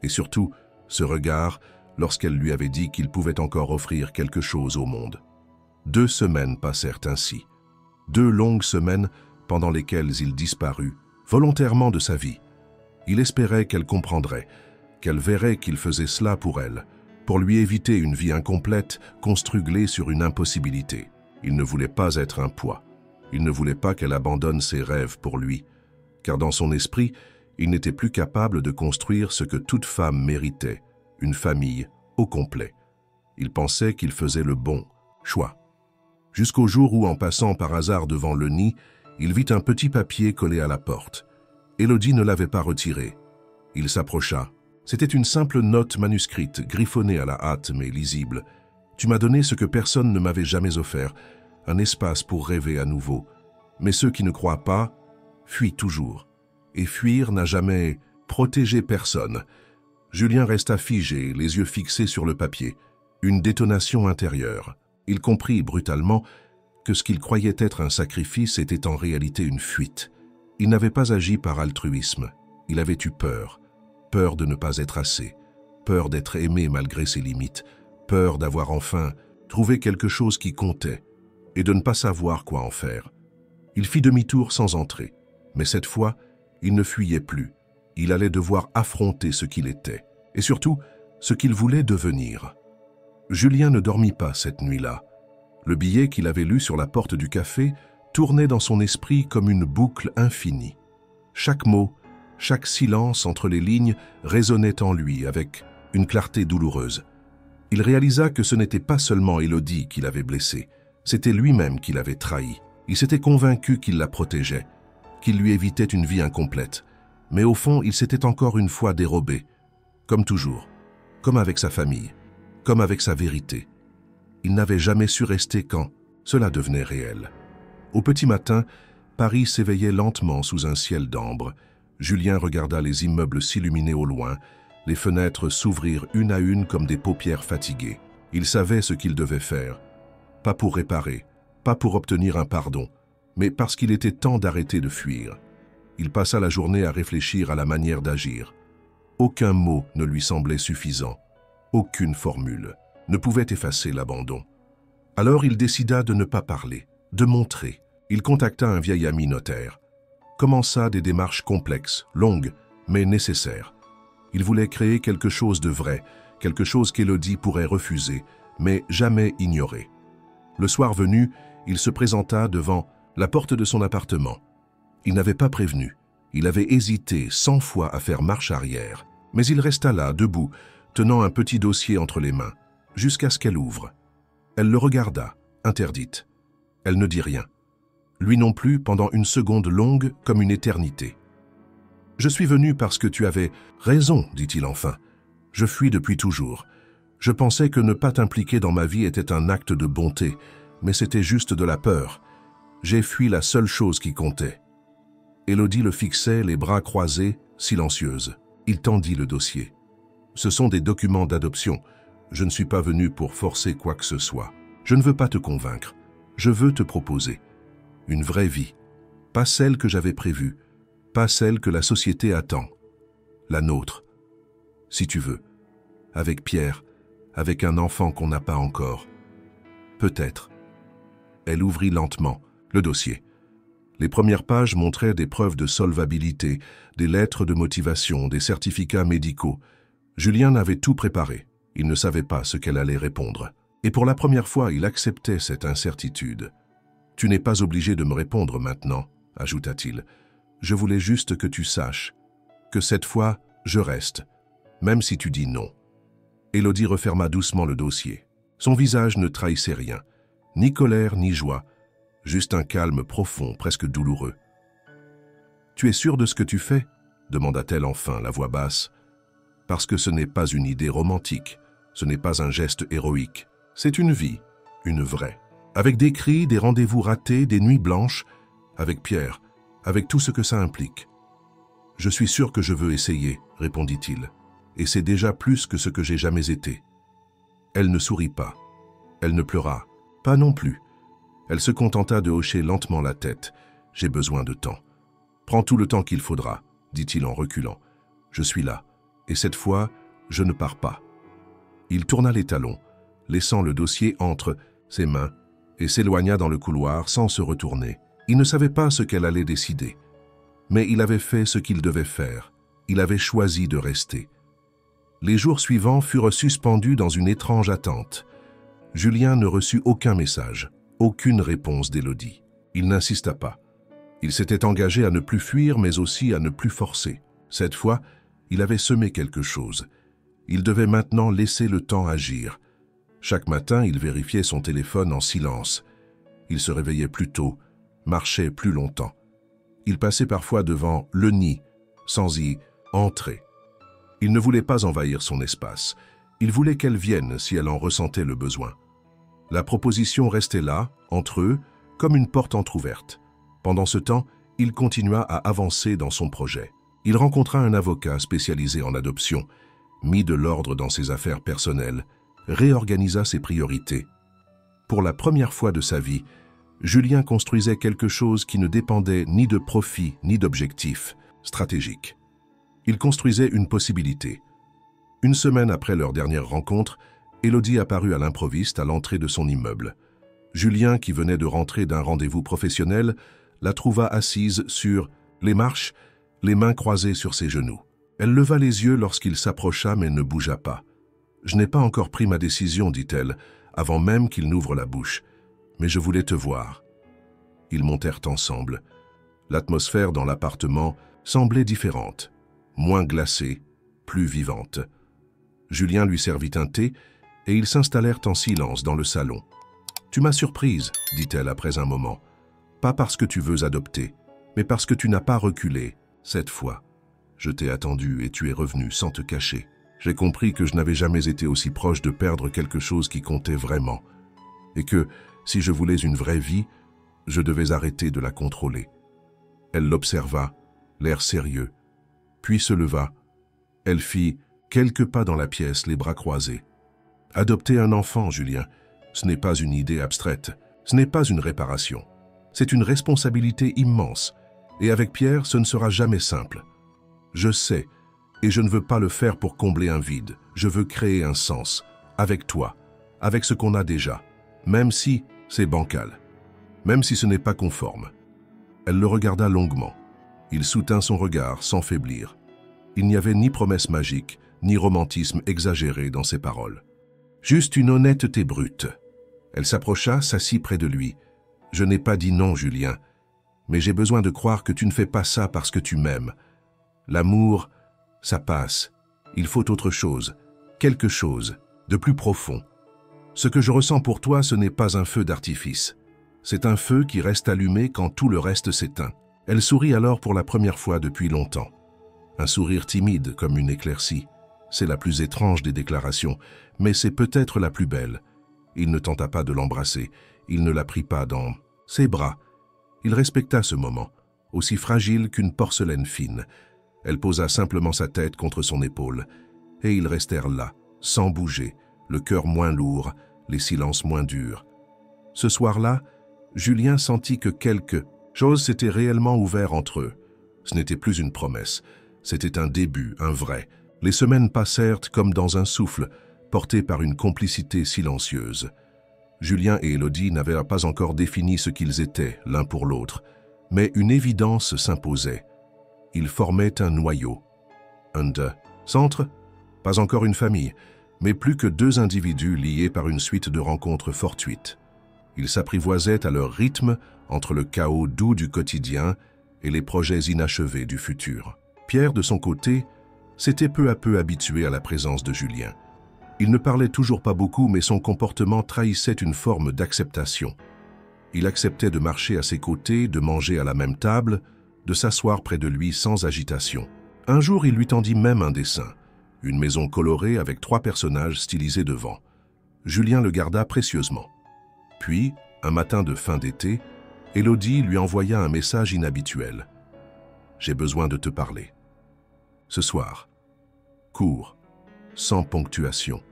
Speaker 1: et surtout ce regard lorsqu'elle lui avait dit qu'il pouvait encore offrir quelque chose au monde. 2 semaines passèrent ainsi. 2 longues semaines pendant lesquelles il disparut, volontairement de sa vie. Il espérait qu'elle comprendrait, qu'elle verrait qu'il faisait cela pour elle, pour lui éviter une vie incomplète, construglée sur une impossibilité. Il ne voulait pas être un poids. Il ne voulait pas qu'elle abandonne ses rêves pour lui, car dans son esprit, il n'était plus capable de construire ce que toute femme méritait, une famille au complet. Il pensait qu'il faisait le bon choix. Jusqu'au jour où, en passant par hasard devant le nid, il vit un petit papier collé à la porte. Élodie ne l'avait pas retiré. Il s'approcha. C'était une simple note manuscrite, griffonnée à la hâte mais lisible. « Tu m'as donné ce que personne ne m'avait jamais offert, un espace pour rêver à nouveau. Mais ceux qui ne croient pas, fuient toujours. Et fuir n'a jamais protégé personne. » Julien resta figé, les yeux fixés sur le papier. Une détonation intérieure. Il comprit brutalement que ce qu'il croyait être un sacrifice était en réalité une fuite. Il n'avait pas agi par altruisme. Il avait eu peur. Peur de ne pas être assez. Peur d'être aimé malgré ses limites. Peur d'avoir enfin trouvé quelque chose qui comptait et de ne pas savoir quoi en faire. Il fit demi-tour sans entrer. Mais cette fois, il ne fuyait plus. Il allait devoir affronter ce qu'il était. Et surtout, ce qu'il voulait devenir. Julien ne dormit pas cette nuit-là. Le billet qu'il avait lu sur la porte du café tournait dans son esprit comme une boucle infinie. Chaque mot, chaque silence entre les lignes résonnait en lui avec une clarté douloureuse. Il réalisa que ce n'était pas seulement Élodie qui l'avait blessé, c'était lui-même qui l'avait trahi. Il s'était convaincu qu'il la protégeait, qu'il lui évitait une vie incomplète. Mais au fond, il s'était encore une fois dérobé, comme toujours, comme avec sa famille, comme avec sa vérité. Il n'avait jamais su rester quand cela devenait réel. Au petit matin, Paris s'éveillait lentement sous un ciel d'ambre. Julien regarda les immeubles s'illuminer au loin, les fenêtres s'ouvrir une à une comme des paupières fatiguées. Il savait ce qu'il devait faire, pas pour réparer, pas pour obtenir un pardon, mais parce qu'il était temps d'arrêter de fuir. Il passa la journée à réfléchir à la manière d'agir. Aucun mot ne lui semblait suffisant. Aucune formule ne pouvait effacer l'abandon. Alors il décida de ne pas parler, de montrer. Il contacta un vieil ami notaire. Commença des démarches complexes, longues, mais nécessaires. Il voulait créer quelque chose de vrai, quelque chose qu'Élodie pourrait refuser, mais jamais ignorer. Le soir venu, il se présenta devant la porte de son appartement. Il n'avait pas prévenu. Il avait hésité 100 fois à faire marche arrière. Mais il resta là, debout, tenant un petit dossier entre les mains, jusqu'à ce qu'elle ouvre. Elle le regarda, interdite. Elle ne dit rien. Lui non plus, pendant une seconde longue comme une éternité. « Je suis venu parce que tu avais raison, dit-il enfin. Je fuis depuis toujours. Je pensais que ne pas t'impliquer dans ma vie était un acte de bonté, mais c'était juste de la peur. J'ai fui la seule chose qui comptait. » Élodie le fixait, les bras croisés, silencieuse. Il tendit le dossier. « Ce sont des documents d'adoption. Je ne suis pas venu pour forcer quoi que ce soit. Je ne veux pas te convaincre. Je veux te proposer. Une vraie vie. Pas celle que j'avais prévue. Pas celle que la société attend. La nôtre. Si tu veux. Avec Pierre. Avec un enfant qu'on n'a pas encore. Peut-être. » Elle ouvrit lentement le dossier. Les premières pages montraient des preuves de solvabilité, des lettres de motivation, des certificats médicaux. Julien avait tout préparé. Il ne savait pas ce qu'elle allait répondre. Et pour la première fois, il acceptait cette incertitude. « Tu n'es pas obligé de me répondre maintenant, » ajouta-t-il. « Je voulais juste que tu saches que cette fois, je reste, même si tu dis non. » Élodie referma doucement le dossier. Son visage ne trahissait rien, ni colère ni joie, juste un calme profond, presque douloureux. « Tu es sûr de ce que tu fais ?» demanda-t-elle enfin, la voix basse. « Parce que ce n'est pas une idée romantique, ce n'est pas un geste héroïque. C'est une vie, une vraie. Avec des cris, des rendez-vous ratés, des nuits blanches, avec Pierre, avec tout ce que ça implique. »« Je suis sûr que je veux essayer, » répondit-il, « et c'est déjà plus que ce que j'ai jamais été. » Elle ne sourit pas. Elle ne pleura, pas non plus. Elle se contenta de hocher lentement la tête. « J'ai besoin de temps. »« Prends tout le temps qu'il faudra, » dit-il en reculant. « Je suis là, et cette fois, je ne pars pas. » Il tourna les talons, laissant le dossier entre ses mains, et s'éloigna dans le couloir sans se retourner. Il ne savait pas ce qu'elle allait décider. Mais il avait fait ce qu'il devait faire. Il avait choisi de rester. Les jours suivants furent suspendus dans une étrange attente. Julien ne reçut aucun message, aucune réponse d'Élodie. Il n'insista pas. Il s'était engagé à ne plus fuir, mais aussi à ne plus forcer. Cette fois, il avait semé quelque chose. Il devait maintenant laisser le temps agir. Chaque matin, il vérifiait son téléphone en silence. Il se réveillait plus tôt, marchait plus longtemps. Il passait parfois devant le nid, sans y entrer. Il ne voulait pas envahir son espace. Il voulait qu'elle vienne si elle en ressentait le besoin. La proposition restait là, entre eux, comme une porte entr'ouverte. Pendant ce temps, il continua à avancer dans son projet. Il rencontra un avocat spécialisé en adoption, mit de l'ordre dans ses affaires personnelles, réorganisa ses priorités. Pour la première fois de sa vie, Julien construisait quelque chose qui ne dépendait ni de profit ni d'objectifs stratégiques. Il construisait une possibilité. Une semaine après leur dernière rencontre, Élodie apparut à l'improviste à l'entrée de son immeuble. Julien, qui venait de rentrer d'un rendez-vous professionnel, la trouva assise sur les marches, les mains croisées sur ses genoux. Elle leva les yeux lorsqu'il s'approcha mais ne bougea pas. « Je n'ai pas encore pris ma décision, dit-elle, avant même qu'il n'ouvre la bouche. Mais je voulais te voir. » Ils montèrent ensemble. L'atmosphère dans l'appartement semblait différente, moins glacée, plus vivante. Julien lui servit un thé et ils s'installèrent en silence dans le salon. « Tu m'as surprise, dit-elle après un moment. Pas parce que tu veux adopter, mais parce que tu n'as pas reculé, cette fois. Je t'ai attendu et tu es revenu sans te cacher. J'ai compris que je n'avais jamais été aussi proche de perdre quelque chose qui comptait vraiment. Et que, si je voulais une vraie vie, je devais arrêter de la contrôler. » Elle l'observa, l'air sérieux, puis se leva. Elle fit quelques pas dans la pièce, les bras croisés. « Adopter un enfant, Julien, ce n'est pas une idée abstraite, ce n'est pas une réparation. C'est une responsabilité immense, et avec Pierre, ce ne sera jamais simple. Je sais, et je ne veux pas le faire pour combler un vide. Je veux créer un sens, avec toi, avec ce qu'on a déjà, même si c'est bancal, même si ce n'est pas conforme. » Elle le regarda longuement. Il soutint son regard sans faiblir. Il n'y avait ni promesse magique, ni romantisme exagéré dans ses paroles. Juste une honnêteté brute. Elle s'approcha, s'assit près de lui. « Je n'ai pas dit non, Julien, mais j'ai besoin de croire que tu ne fais pas ça parce que tu m'aimes. L'amour, ça passe. Il faut autre chose, quelque chose de plus profond. Ce que je ressens pour toi, ce n'est pas un feu d'artifice. C'est un feu qui reste allumé quand tout le reste s'éteint. » Elle sourit alors pour la première fois depuis longtemps. Un sourire timide comme une éclaircie. C'est la plus étrange des déclarations, mais c'est peut-être la plus belle. Il ne tenta pas de l'embrasser, il ne la prit pas dans ses bras. Il respecta ce moment, aussi fragile qu'une porcelaine fine. Elle posa simplement sa tête contre son épaule, et ils restèrent là, sans bouger, le cœur moins lourd, les silences moins durs. Ce soir-là, Julien sentit que quelque chose s'était réellement ouvert entre eux. Ce n'était plus une promesse, c'était un début, un vrai. Les semaines passèrent comme dans un souffle, portés par une complicité silencieuse. Julien et Élodie n'avaient pas encore défini ce qu'ils étaient l'un pour l'autre, mais une évidence s'imposait. Ils formaient un noyau. Un centre, pas encore une famille, mais plus que deux individus liés par une suite de rencontres fortuites. Ils s'apprivoisaient à leur rythme entre le chaos doux du quotidien et les projets inachevés du futur. Pierre, de son côté, s'était peu à peu habitué à la présence de Julien. Il ne parlait toujours pas beaucoup, mais son comportement trahissait une forme d'acceptation. Il acceptait de marcher à ses côtés, de manger à la même table, de s'asseoir près de lui sans agitation. Un jour, il lui tendit même un dessin, une maison colorée avec 3 personnages stylisés devant. Julien le garda précieusement. Puis, un matin de fin d'été, Élodie lui envoya un message inhabituel. « J'ai besoin de te parler. » Ce soir. Court, sans ponctuation.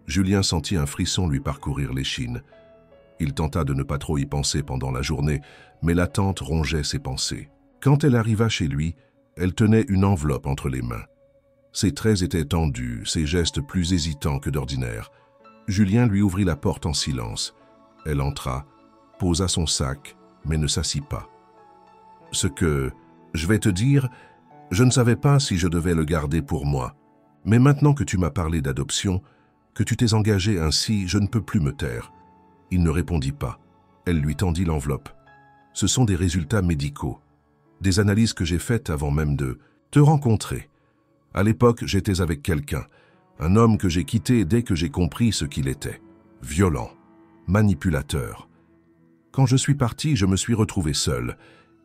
Speaker 1: Julien sentit un frisson lui parcourir l'échine. Il tenta de ne pas trop y penser pendant la journée, mais l'attente rongeait ses pensées. Quand elle arriva chez lui, elle tenait une enveloppe entre les mains. Ses traits étaient tendus, ses gestes plus hésitants que d'ordinaire. Julien lui ouvrit la porte en silence. Elle entra, posa son sac, mais ne s'assit pas. « Ce que je vais te dire, je ne savais pas si je devais le garder pour moi. Mais maintenant que tu m'as parlé d'adoption, que tu t'es engagé ainsi, je ne peux plus me taire. » Il ne répondit pas. Elle lui tendit l'enveloppe. « Ce sont des résultats médicaux, des analyses que j'ai faites avant même de te rencontrer. À l'époque, j'étais avec quelqu'un, un homme que j'ai quitté dès que j'ai compris ce qu'il était. Violent, manipulateur. Quand je suis parti, je me suis retrouvé seul,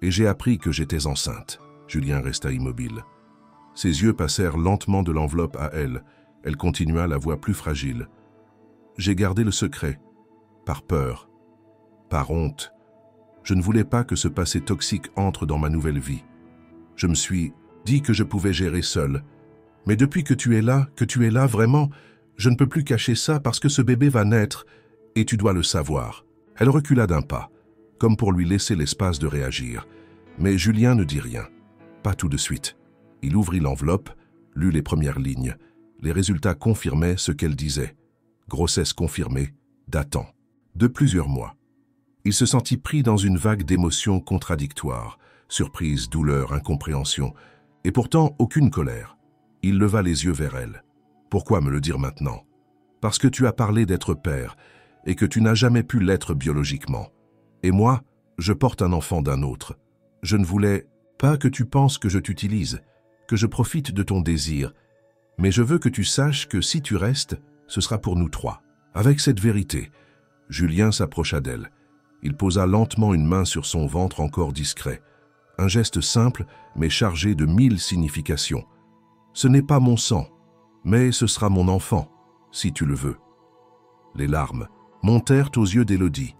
Speaker 1: et j'ai appris que j'étais enceinte. » Julien resta immobile. Ses yeux passèrent lentement de l'enveloppe à elle. Elle continua, la voix plus fragile. « J'ai gardé le secret, par peur, par honte. Je ne voulais pas que ce passé toxique entre dans ma nouvelle vie. Je me suis dit que je pouvais gérer seul. Mais depuis que tu es là vraiment, je ne peux plus cacher ça parce que ce bébé va naître, et tu dois le savoir. » Elle recula d'un pas, comme pour lui laisser l'espace de réagir. Mais Julien ne dit rien. Pas tout de suite. Il ouvrit l'enveloppe, lut les premières lignes. Les résultats confirmaient ce qu'elle disait. Grossesse confirmée, datant de plusieurs mois. Il se sentit pris dans une vague d'émotions contradictoires, surprise, douleur, incompréhension, et pourtant aucune colère. Il leva les yeux vers elle. « Pourquoi me le dire maintenant ? Parce que tu as parlé d'être père, et que tu n'as jamais pu l'être biologiquement. Et moi, je porte un enfant d'un autre. Je ne voulais pas que tu penses que je t'utilise, que je profite de ton désir, mais je veux que tu saches que si tu restes, ce sera pour nous 3. » Avec cette vérité, Julien s'approcha d'elle. Il posa lentement une main sur son ventre encore discret. Un geste simple, mais chargé de 1000 significations. Ce n'est pas mon sang, mais ce sera mon enfant, si tu le veux. Les larmes montèrent aux yeux d'Élodie.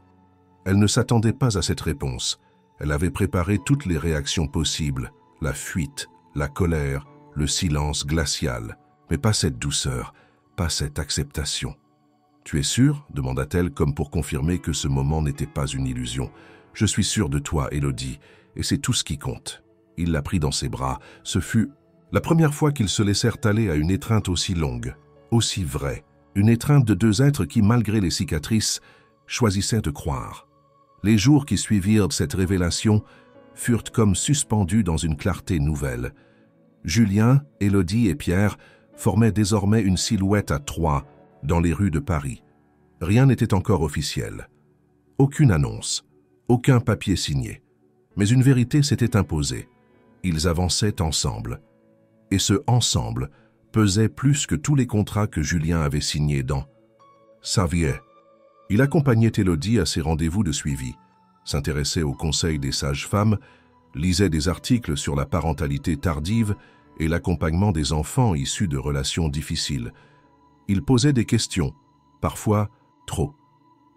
Speaker 1: Elle ne s'attendait pas à cette réponse. Elle avait préparé toutes les réactions possibles, la fuite, la colère, le silence glacial, mais pas cette douceur, pas cette acceptation. « Tu es sûr ?» demanda-t-elle comme pour confirmer que ce moment n'était pas une illusion. « Je suis sûre de toi, Élodie, et c'est tout ce qui compte. » Il la prit dans ses bras. Ce fut la première fois qu'ils se laissèrent aller à une étreinte aussi longue, aussi vraie. Une étreinte de deux êtres qui, malgré les cicatrices, choisissaient de croire. Les jours qui suivirent cette révélation furent comme suspendus dans une clarté nouvelle. Julien, Élodie et Pierre formaient désormais une silhouette à trois dans les rues de Paris. Rien n'était encore officiel. Aucune annonce, aucun papier signé. Mais une vérité s'était imposée. Ils avançaient ensemble. Et ce « ensemble » pesait plus que tous les contrats que Julien avait signés dans Savier. Il accompagnait Élodie à ses rendez-vous de suivi, s'intéressait aux conseils des sages-femmes, lisait des articles sur la parentalité tardive et l'accompagnement des enfants issus de relations difficiles. Il posait des questions, parfois trop.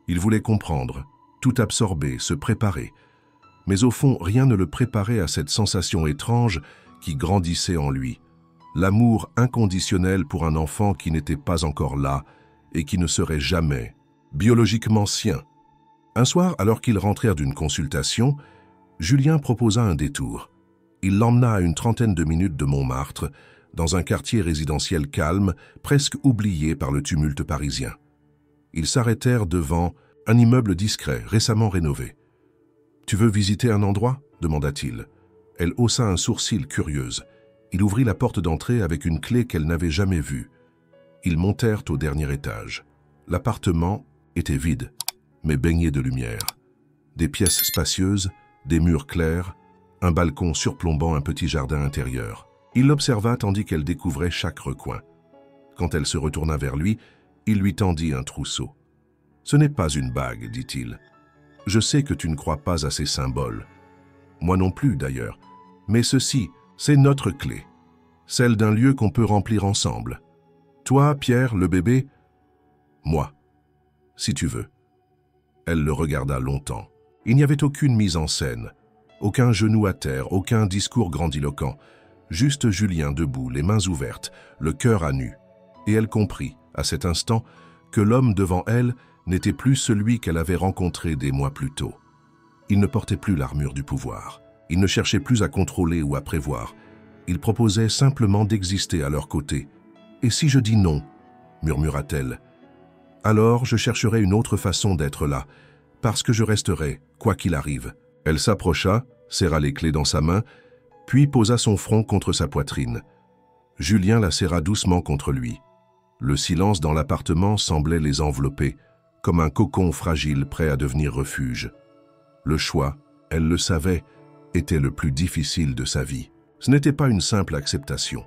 Speaker 1: Il voulait comprendre, tout absorber, se préparer. Mais au fond, rien ne le préparait à cette sensation étrange qui grandissait en lui. L'amour inconditionnel pour un enfant qui n'était pas encore là et qui ne serait jamais biologiquement sien. Un soir, alors qu'ils rentrèrent d'une consultation, Julien proposa un détour. Il l'emmena à une trentaine de minutes de Montmartre, dans un quartier résidentiel calme, presque oublié par le tumulte parisien. Ils s'arrêtèrent devant un immeuble discret, récemment rénové. « Tu veux visiter un endroit ?» demanda-t-il. Elle haussa un sourcil curieuse. Il ouvrit la porte d'entrée avec une clé qu'elle n'avait jamais vue. Ils montèrent au dernier étage. L'appartement était vide, mais baigné de lumière. Des pièces spacieuses, des murs clairs, un balcon surplombant un petit jardin intérieur. Il l'observa tandis qu'elle découvrait chaque recoin. Quand elle se retourna vers lui, il lui tendit un trousseau. « Ce n'est pas une bague, dit-il. Je sais que tu ne crois pas à ces symboles. Moi non plus, d'ailleurs. Mais ceci, c'est notre clé, celle d'un lieu qu'on peut remplir ensemble. Toi, Pierre, le bébé, moi, si tu veux. » Elle le regarda longtemps. Il n'y avait aucune mise en scène, aucun genou à terre, aucun discours grandiloquent. Juste Julien debout, les mains ouvertes, le cœur à nu. Et elle comprit, à cet instant, que l'homme devant elle n'était plus celui qu'elle avait rencontré des mois plus tôt. Il ne portait plus l'armure du pouvoir. Il ne cherchait plus à contrôler ou à prévoir. Il proposait simplement d'exister à leur côté. « Et si je dis non ?» murmura-t-elle. « Alors je chercherai une autre façon d'être là, parce que je resterai, quoi qu'il arrive. » Elle s'approcha, serra les clés dans sa main, puis posa son front contre sa poitrine. Julien la serra doucement contre lui. Le silence dans l'appartement semblait les envelopper, comme un cocon fragile prêt à devenir refuge. Le choix, elle le savait, était le plus difficile de sa vie. Ce n'était pas une simple acceptation.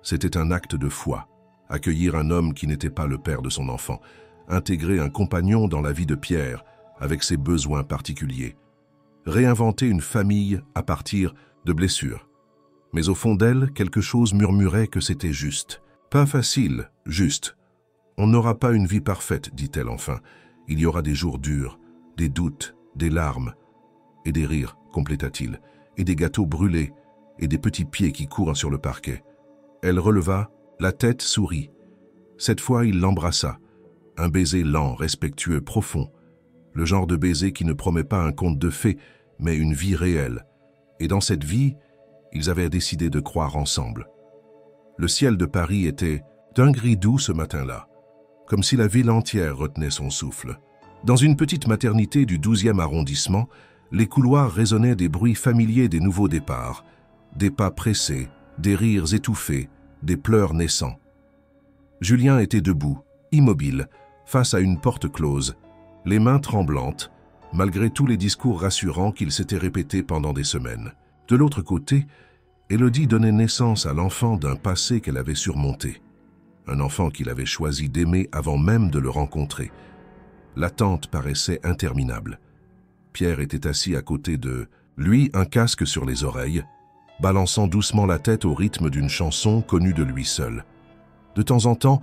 Speaker 1: C'était un acte de foi. Accueillir un homme qui n'était pas le père de son enfant. Intégrer un compagnon dans la vie de Pierre, avec ses besoins particuliers. Réinventer une famille à partir de blessures. Mais au fond d'elle, quelque chose murmurait que c'était juste. Pas facile, juste. On n'aura pas une vie parfaite, dit-elle enfin. Il y aura des jours durs, des doutes, des larmes, et des rires, compléta-t-il, et des gâteaux brûlés, et des petits pieds qui courent sur le parquet. Elle releva, la tête sourit. Cette fois, il l'embrassa. Un baiser lent, respectueux, profond. Le genre de baiser qui ne promet pas un conte de fées, mais une vie réelle. Et dans cette vie, ils avaient décidé de croire ensemble. Le ciel de Paris était d'un gris doux ce matin-là, comme si la ville entière retenait son souffle. Dans une petite maternité du 12e arrondissement, les couloirs résonnaient des bruits familiers des nouveaux départs, des pas pressés, des rires étouffés, des pleurs naissants. Julien était debout, immobile, face à une porte close, les mains tremblantes, malgré tous les discours rassurants qu'il s'était répétés pendant des semaines. De l'autre côté, Élodie donnait naissance à l'enfant d'un passé qu'elle avait surmonté. Un enfant qu'il avait choisi d'aimer avant même de le rencontrer. L'attente paraissait interminable. Pierre était assis à côté de Lui, un casque sur les oreilles, balançant doucement la tête au rythme d'une chanson connue de lui seul. De temps en temps,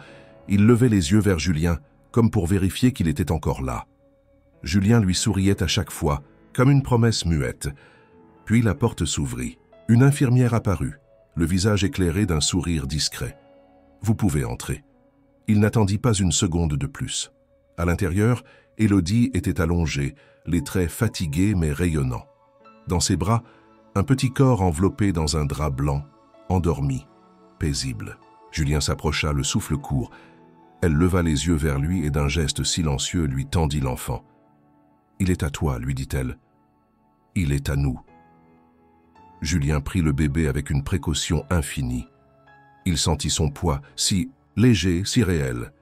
Speaker 1: il levait les yeux vers Julien, comme pour vérifier qu'il était encore là. Julien lui souriait à chaque fois, comme une promesse muette. Puis la porte s'ouvrit. Une infirmière apparut, le visage éclairé d'un sourire discret. « Vous pouvez entrer. » Il n'attendit pas une seconde de plus. À l'intérieur, Élodie était allongée, les traits fatigués mais rayonnants. Dans ses bras, un petit corps enveloppé dans un drap blanc, endormi, paisible. Julien s'approcha, le souffle court. Elle leva les yeux vers lui et d'un geste silencieux lui tendit l'enfant. « Il est à toi, lui dit-elle. Il est à nous. » Julien prit le bébé avec une précaution infinie. Il sentit son poids, si léger, si réel.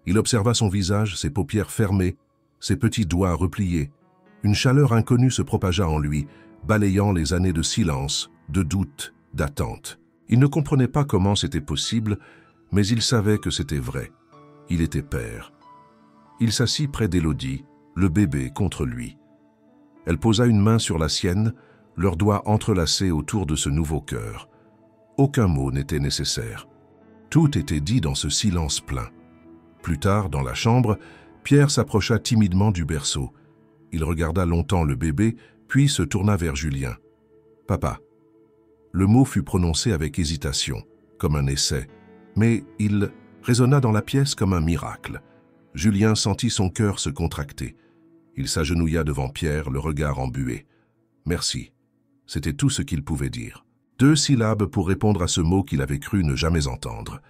Speaker 1: Il observa son visage, ses paupières fermées, ses petits doigts repliés. Une chaleur inconnue se propagea en lui, balayant les années de silence, de doute, d'attente. Il ne comprenait pas comment c'était possible, mais il savait que c'était vrai. Il était père. Il s'assit près d'Élodie, le bébé contre lui. Elle posa une main sur la sienne, leurs doigts entrelacés autour de ce nouveau cœur. Aucun mot n'était nécessaire. Tout était dit dans ce silence plein. Plus tard, dans la chambre, Pierre s'approcha timidement du berceau. Il regarda longtemps le bébé, puis se tourna vers Julien. « Papa. » Le mot fut prononcé avec hésitation, comme un essai, mais il résonna dans la pièce comme un miracle. Julien sentit son cœur se contracter. Il s'agenouilla devant Pierre, le regard embué. « Merci. » C'était tout ce qu'il pouvait dire. 2 syllabes pour répondre à ce mot qu'il avait cru ne jamais entendre.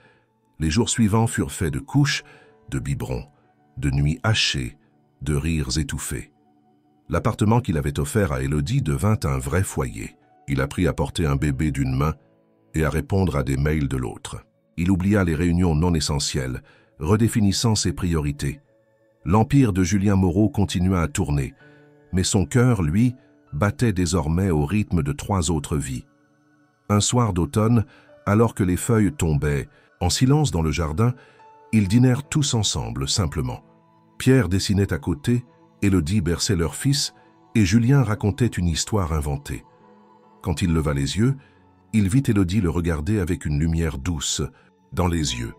Speaker 1: Les jours suivants furent faits de couches, de biberons, de nuits hachées, de rires étouffés. L'appartement qu'il avait offert à Élodie devint un vrai foyer. Il apprit à porter un bébé d'une main et à répondre à des mails de l'autre. Il oublia les réunions non essentielles, redéfinissant ses priorités. L'empire de Julien Moreau continua à tourner, mais son cœur, lui, battait désormais au rythme de 3 autres vies. Un soir d'automne, alors que les feuilles tombaient, en silence dans le jardin, ils dînèrent tous ensemble, simplement. Pierre dessinait à côté, Élodie berçait leur fils, et Julien racontait une histoire inventée. Quand il leva les yeux, il vit Élodie le regarder avec une lumière douce dans les yeux.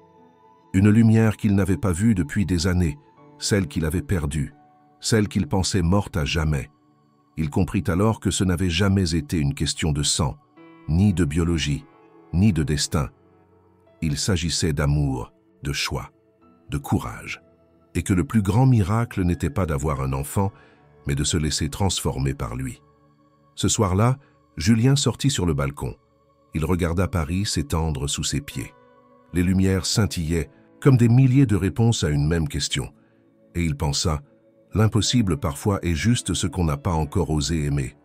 Speaker 1: Une lumière qu'il n'avait pas vue depuis des années, celle qu'il avait perdue, celle qu'il pensait morte à jamais. Il comprit alors que ce n'avait jamais été une question de sang, ni de biologie, ni de destin. Il s'agissait d'amour, de choix, de courage, et que le plus grand miracle n'était pas d'avoir un enfant, mais de se laisser transformer par lui. Ce soir-là, Julien sortit sur le balcon. Il regarda Paris s'étendre sous ses pieds. Les lumières scintillaient comme des milliers de réponses à une même question. Et il pensa, l'impossible parfois est juste ce qu'on n'a pas encore osé aimer.